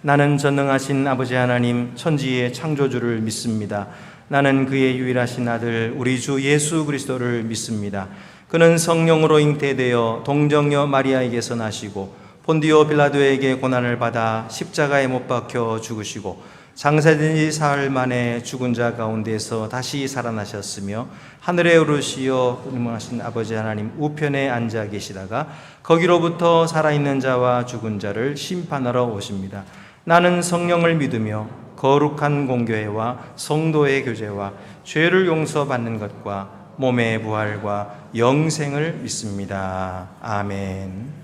나는 전능하신 아버지 하나님, 천지의 창조주를 믿습니다. 나는 그의 유일하신 아들 우리 주 예수 그리스도를 믿습니다. 그는 성령으로 잉태되어 동정녀 마리아에게서 나시고 본디오 빌라도에게 고난을 받아 십자가에 못 박혀 죽으시고 장사된 지 사흘 만에 죽은 자 가운데서 다시 살아나셨으며 하늘에 오르시어 운명하신 아버지 하나님 우편에 앉아 계시다가 거기로부터 살아있는 자와 죽은 자를 심판하러 오십니다. 나는 성령을 믿으며 거룩한 공교회와 성도의 교제와 죄를 용서받는 것과 몸의 부활과 영생을 믿습니다. 아멘.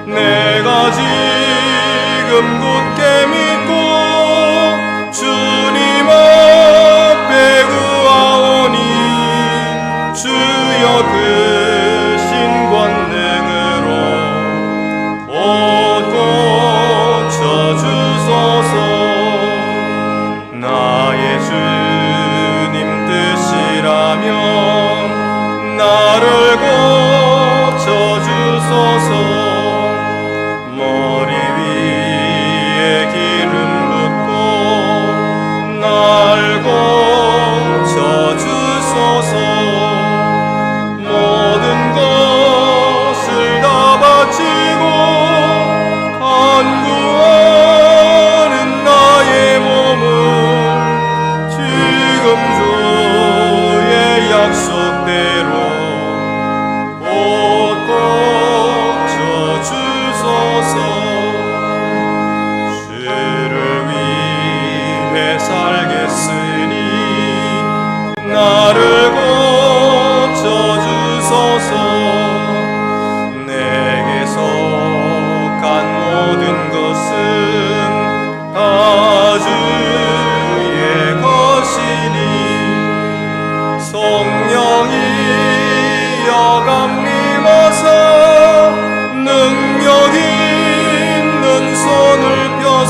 내가 지금 굳게 믿고 주님 앞에 구하오니 주여 그 신권능으로 곧 고쳐주소서. 나의 주님 뜻이라면 나를 고쳐주소서.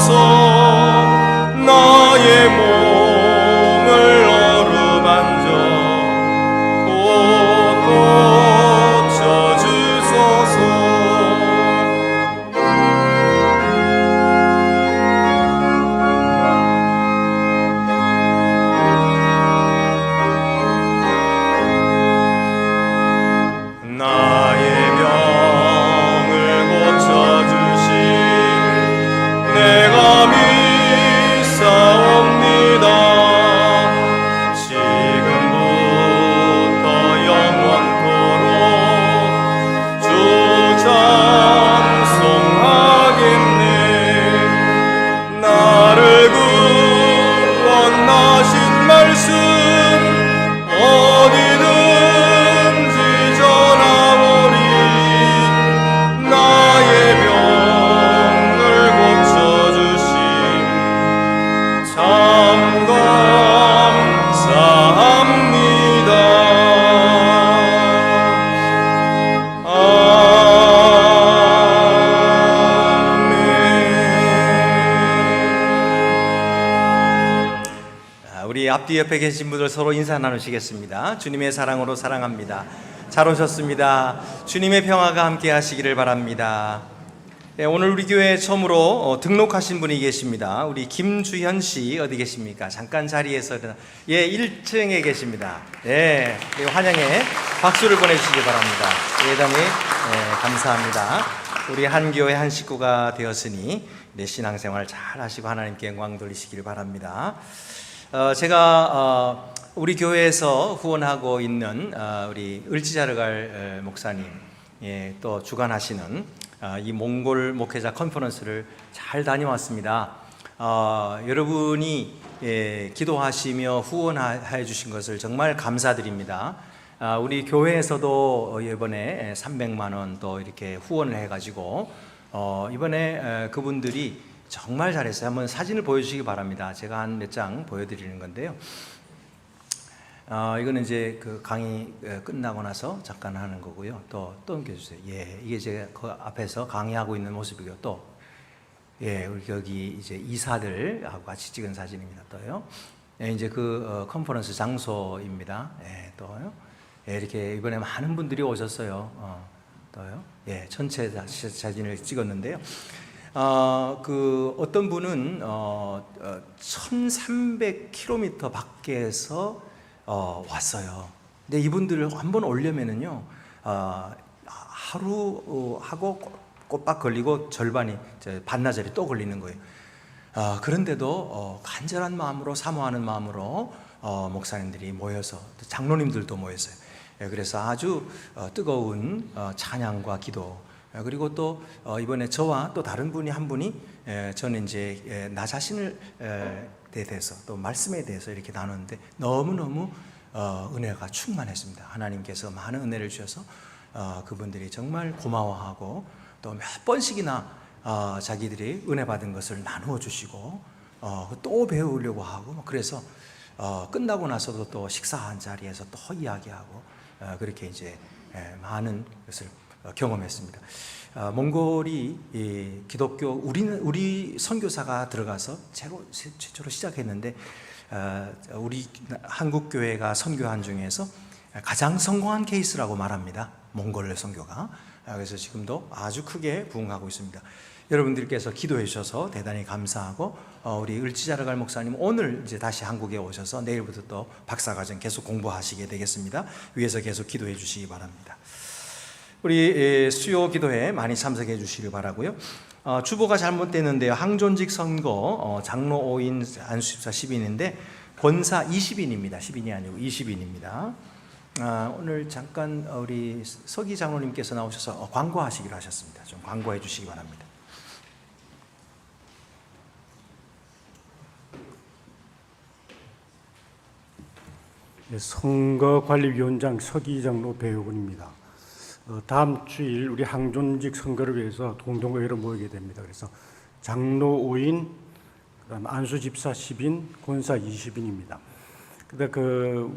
주소서. 나의 몸을 어루만져 곧 고쳐주소서. 나의 병을 고쳐주신 내가 믿사옵니다. 지금부터 영원토록 주 찬송하겠네. 나를 구원하신 말씀 어디든지 전하오리. 나의 병을 고쳐주심 참 감사합니다. 아멘. 우리 앞뒤 옆에 계신 분들 서로 인사 나누시겠습니다. 주님의 사랑으로 사랑합니다. 잘 오셨습니다. 주님의 평화가 함께 하시기를 바랍니다. 오늘 우리 교회에 처음으로 등록하신 분이 계십니다. 우리 김주현 씨 어디 계십니까? 잠깐 자리에서 1층에 계십니다. 네, 환영의 박수를 보내주시기 바랍니다. 대단히 감사합니다. 우리 한 교회 한 식구가 되었으니 신앙생활 잘 하시고 하나님께 영광 돌리시기를 바랍니다. 제가 우리 교회에서 후원하고 있는 우리 을지자르갈 목사님 또 주관하시는 이 몽골 목회자 컨퍼런스를 잘 다녀왔습니다. 여러분이 기도하시며 후원해 주신 것을 정말 감사드립니다. 우리 교회에서도 이번에 300만 원 또 이렇게 후원을 해가지고 이번에 그분들이 정말 잘했어요. 한번 사진을 보여주시기 바랍니다. 제가 한 몇 장 보여드리는 건데요. 이거는 이제 그 강의 끝나고 나서 잠깐 하는 거고요. 또 넘겨주세요. 예, 이게 제가 그 앞에서 강의하고 있는 모습이고요. 또 우리 여기 이제 이사들하고 같이 찍은 사진입니다. 또요. 이제 그 컨퍼런스 장소입니다. 또요. 이렇게 이번에 많은 분들이 오셨어요. 또요. 전체 사진을 찍었는데요. 그 어떤 분은 1300km 밖에서 왔어요. 근데 이분들을 한번 오려면은요, 하루 하고 꼬박 걸리고 절반이 반나절이 또 걸리는 거예요. 그런데도 간절한 마음으로 사모하는 마음으로 목사님들이 모여서 장로님들도 모였어요. 그래서 아주 뜨거운 찬양과 기도, 그리고 또 이번에 저와 또 다른 분이 한 분이 저는 이제 나 자신을 대해서 또 말씀에 대해서 이렇게 나눴는데 너무너무 은혜가 충만했습니다. 하나님께서 많은 은혜를 주셔서 그분들이 정말 고마워하고 또 몇 번씩이나 자기들이 은혜 받은 것을 나누어 주시고 또 배우려고 하고 그래서 끝나고 나서도 또 식사한 자리에서 또 이야기하고 그렇게 이제 많은 것을 경험했습니다. 몽골이 기독교 우리 선교사가 들어가서 최초로 시작했는데 우리 한국 교회가 선교한 중에서 가장 성공한 케이스라고 말합니다. 몽골 선교가. 그래서 지금도 아주 크게 부흥하고 있습니다. 여러분들께서 기도해 주셔서 대단히 감사하고 우리 을지자르갈 목사님 오늘 이제 다시 한국에 오셔서 내일부터 또 박사과정 계속 공부하시게 되겠습니다. 위에서 계속 기도해 주시기 바랍니다. 우리 수요 기도회 많이 참석해 주시길 바라고요. 주보가 잘못됐는데요. 항존직 선거 장로 5인 안수집사 10인인데 권사 20인입니다. 10인이 아니고 20인입니다. 오늘 잠깐 우리 서기 장로님께서 나오셔서 광고하시기로 하셨습니다. 좀 광고해 주시기 바랍니다. 선거관리위원장 서기 장로 배우군입니다. 다음 주일 우리 항존직 선거를 위해서 공동회의로 모이게 됩니다. 그래서 장로 5인, 그다음 안수집사 10인, 권사 20인입니다. 근데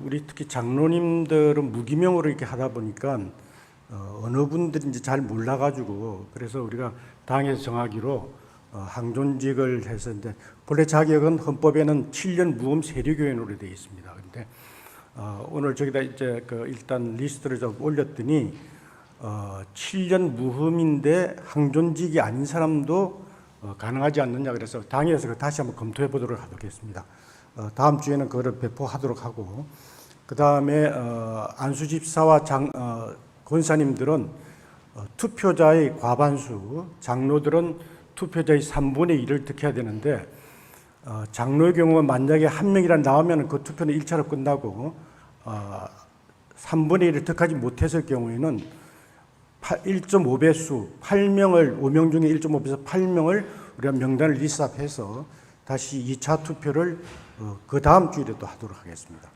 우리 특히 장로님들은 무기명으로 이렇게 하다 보니까 어느 분들인지 잘 몰라가지고 그래서 우리가 당에서 정하기로 항존직을 해서 이제 본래 자격은 헌법에는 7년 무험 세류교인으로 되어 있습니다. 그런데 오늘 저기다 이제 일단 리스트를 좀 올렸더니 7년 무험인데 항존직이 아닌 사람도 가능하지 않느냐 그래서 당에서 다시 한번 검토해 보도록 하겠습니다. 다음 주에는 그거를 배포하도록 하고 그 다음에 안수집사와 권사님들은 투표자의 과반수, 장로들은 투표자의 3분의 1을 득해야 되는데 장로의 경우는 만약에 한 명이라 나오면 그 투표는 1차로 끝나고 3분의 1을 득하지 못했을 경우에는 1.5배수 8명을 5명 중에 1.5배수 8명을 우리가 명단을 리스트업해서 다시 2차 투표를 그 다음 주일에 또 하도록 하겠습니다.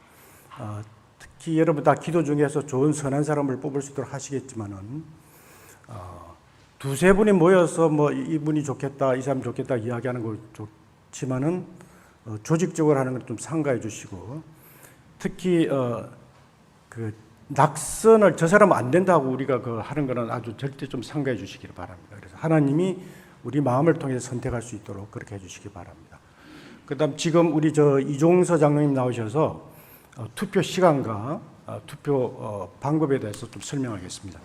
특히 여러분 다 기도 중에서 좋은 선한 사람을 뽑을 수 있도록 하시겠지만은 두세 분이 모여서 뭐 이분이 좋겠다, 이 사람 좋겠다 이야기하는 거 좋지만은 조직적으로 하는 걸 좀 삼가해 주시고 특히 그 낙선을 저 사람은 안 된다고 우리가 하는 거는 아주 절대 좀 삼가해 주시기를 바랍니다. 그래서 하나님이 우리 마음을 통해서 선택할 수 있도록 그렇게 해주시기 바랍니다. 그다음 지금 우리 이종서 장로님 나오셔서 투표 시간과 투표 방법에 대해서 좀 설명하겠습니다.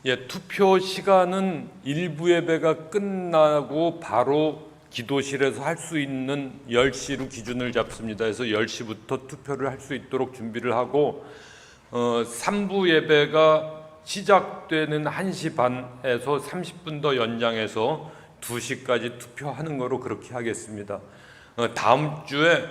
예, 투표 시간은 일부 예배가 끝나고 바로 기도실에서 할 수 있는 10시로 기준을 잡습니다. 그래서 10시부터 투표를 할 수 있도록 준비를 하고 3부 예배가 시작되는 1시 반에서 30분 더 연장해서 2시까지 투표하는 거로 그렇게 하겠습니다. 다음 주에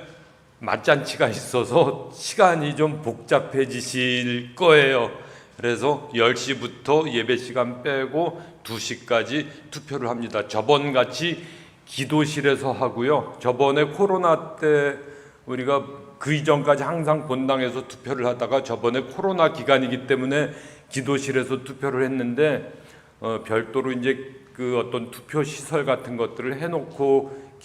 맞잔치가 있어서 시간이 좀 복잡해지실 거예요. 그래서 10시부터 예배 시간 빼고 2시까지 투표를 합니다. 저번같이 기도실에서 하고요. 저번에 코로나 때 우리가 그 이전까지 항상 본당에서 투표를 하다가 저번에 코로나 기간이기 때문에 기도실에서 투표를 했는데 별도로 이제 그 어떤 투표 시설 같은 것들을 해놓고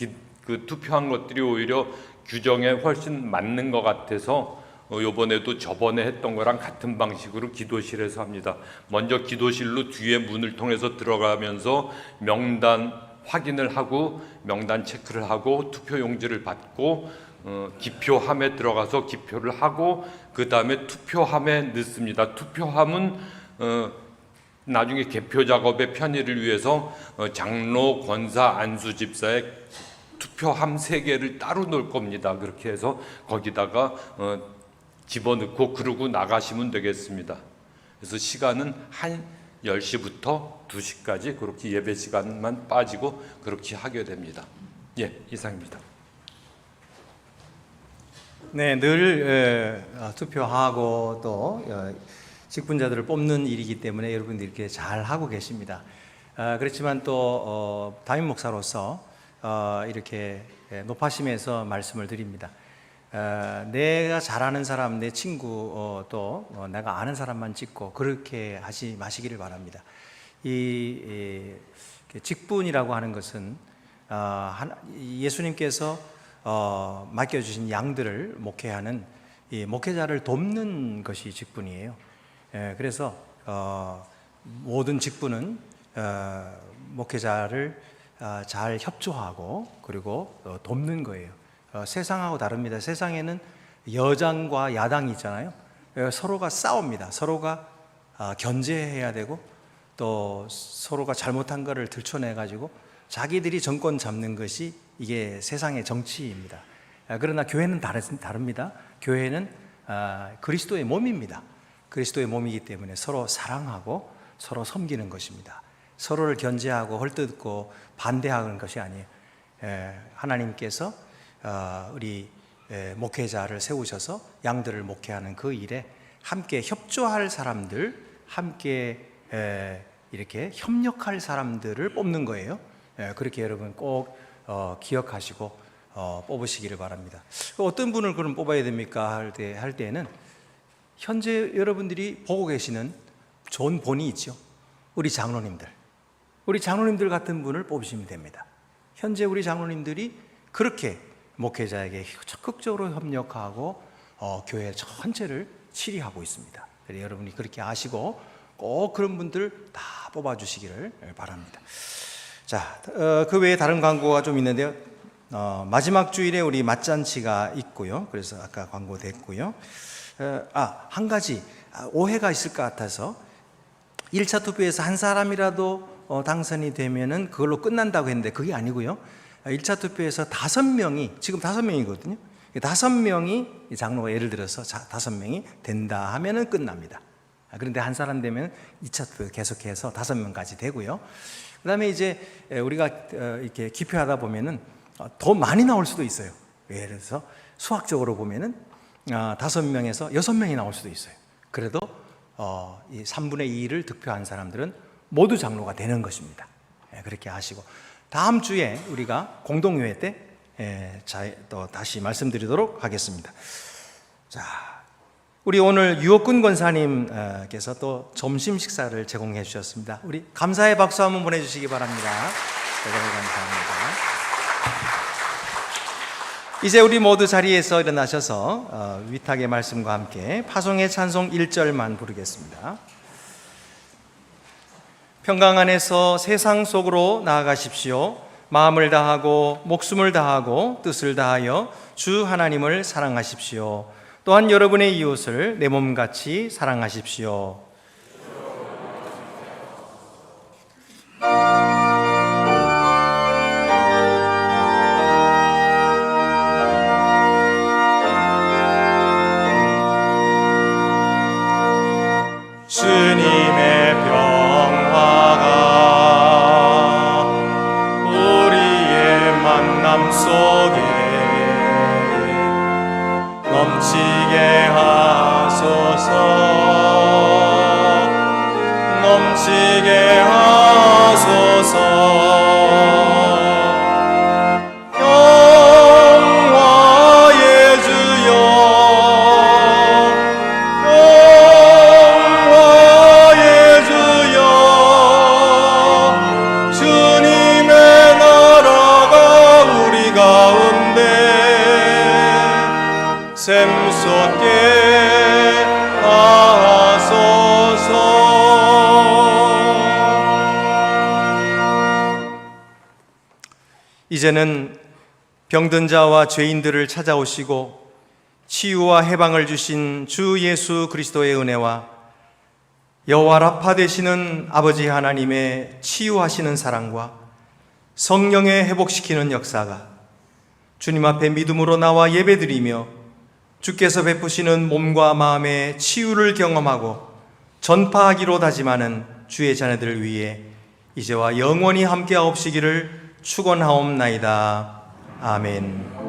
그 투표한 것들이 오히려 규정에 훨씬 맞는 것 같아서 요번에도 저번에 했던 거랑 같은 방식으로 기도실에서 합니다. 먼저 기도실로 뒤에 문을 통해서 들어가면서 명단 확인을 하고 명단 체크를 하고 투표 용지를 받고 기표함에 들어가서 기표를 하고 그 다음에 투표함에 넣습니다. 투표함은 나중에 개표 작업의 편의를 위해서 장로, 권사, 안수 집사의 투표함 3개를 따로 놓을 겁니다. 그렇게 해서 거기다가 집어넣고 그러고 나가시면 되겠습니다. 그래서 시간은 한 10시부터 2시까지 그렇게 예배 시간만 빠지고 그렇게 하게 됩니다. 예, 이상입니다. 네, 늘 투표하고 또 직분자들을 뽑는 일이기 때문에 여러분들이 이렇게 잘 하고 계십니다. 그렇지만 또 담임 목사로서 이렇게 높아심에서 말씀을 드립니다. 내가 잘 아는 사람, 내 친구 또 내가 아는 사람만 찍고 그렇게 하지 마시기를 바랍니다. 이 직분이라고 하는 것은 예수님께서 맡겨주신 양들을 목회하는 이 목회자를 돕는 것이 직분이에요. 그래서 모든 직분은 목회자를 잘 협조하고 그리고 돕는 거예요. 세상하고 다릅니다. 세상에는 여당과 야당이 있잖아요. 서로가 싸웁니다. 서로가 견제해야 되고 또 서로가 잘못한 것을 들춰내가지고 자기들이 정권 잡는 것이 이게 세상의 정치입니다. 그러나 교회는 다릅니다. 교회는 그리스도의 몸입니다. 그리스도의 몸이기 때문에 서로 사랑하고 서로 섬기는 것입니다. 서로를 견제하고 헐뜯고 반대하는 것이 아니에요. 하나님께서 우리 목회자를 세우셔서 양들을 목회하는 그 일에 함께 협조할 사람들, 함께 이렇게 협력할 사람들을 뽑는 거예요. 그렇게 여러분 꼭 기억하시고 뽑으시기를 바랍니다. 어떤 분을 그럼 뽑아야 됩니까? 할 때에는 현재 여러분들이 보고 계시는 좋은 본이 있죠. 우리 장로님들 같은 분을 뽑으시면 됩니다. 현재 우리 장로님들이 그렇게 목회자에게 적극적으로 협력하고 교회 전체를 치리하고 있습니다. 그래서 여러분이 그렇게 아시고 꼭 그런 분들 다 뽑아주시기를 바랍니다. 자, 그 외에 다른 광고가 좀 있는데요. 마지막 주일에 우리 맞잔치가 있고요. 그래서 아까 광고됐고요. 한 가지 오해가 있을 것 같아서 1차 투표에서 한 사람이라도 당선이 되면은 그걸로 끝난다고 했는데 그게 아니고요. 1차 투표에서 5명이, 지금 5명이거든요. 5명이 장로가 예를 들어서 5명이 된다 하면은 끝납니다. 그런데 한 사람 되면 2차 투표 계속해서 5명까지 되고요. 그 다음에 이제 우리가 이렇게 기표하다 보면은 더 많이 나올 수도 있어요. 예를 들어서 수학적으로 보면은 5명에서 6명이 나올 수도 있어요. 그래도 이 3분의 2를 득표한 사람들은 모두 장로가 되는 것입니다. 그렇게 하시고 다음 주에 우리가 공동회의 때 또 다시 말씀드리도록 하겠습니다. 자, 우리 오늘 유옥근 권사님께서 또 점심 식사를 제공해 주셨습니다. 우리 감사의 박수 한번 보내주시기 바랍니다. 대단히 감사합니다. 이제 우리 모두 자리에서 일어나셔서 위탁의 말씀과 함께 파송의 찬송 1절만 부르겠습니다. 평강 안에서 세상 속으로 나아가십시오. 마음을 다하고 목숨을 다하고 뜻을 다하여 주 하나님을 사랑하십시오. 또한 여러분의 이웃을 내 몸같이 사랑하십시오. 주님의 평화가 우리의 만남 속에 넘치게 하소서, 넘치게 하소서. 영화의 주여, 영화의 주여, 주님의 나라가 우리 가운데 샘솟게 하소서. 이제는 병든 자와 죄인들을 찾아오시고 치유와 해방을 주신 주 예수 그리스도의 은혜와 여호와 라파 되시는 아버지 하나님의 치유하시는 사랑과 성령의 회복시키는 역사가 주님 앞에 믿음으로 나와 예배드리며 주께서 베푸시는 몸과 마음의 치유를 경험하고 전파하기로 다짐하는 주의 자녀들을 위해 이제와 영원히 함께하옵시기를 축원하옵나이다. 아멘.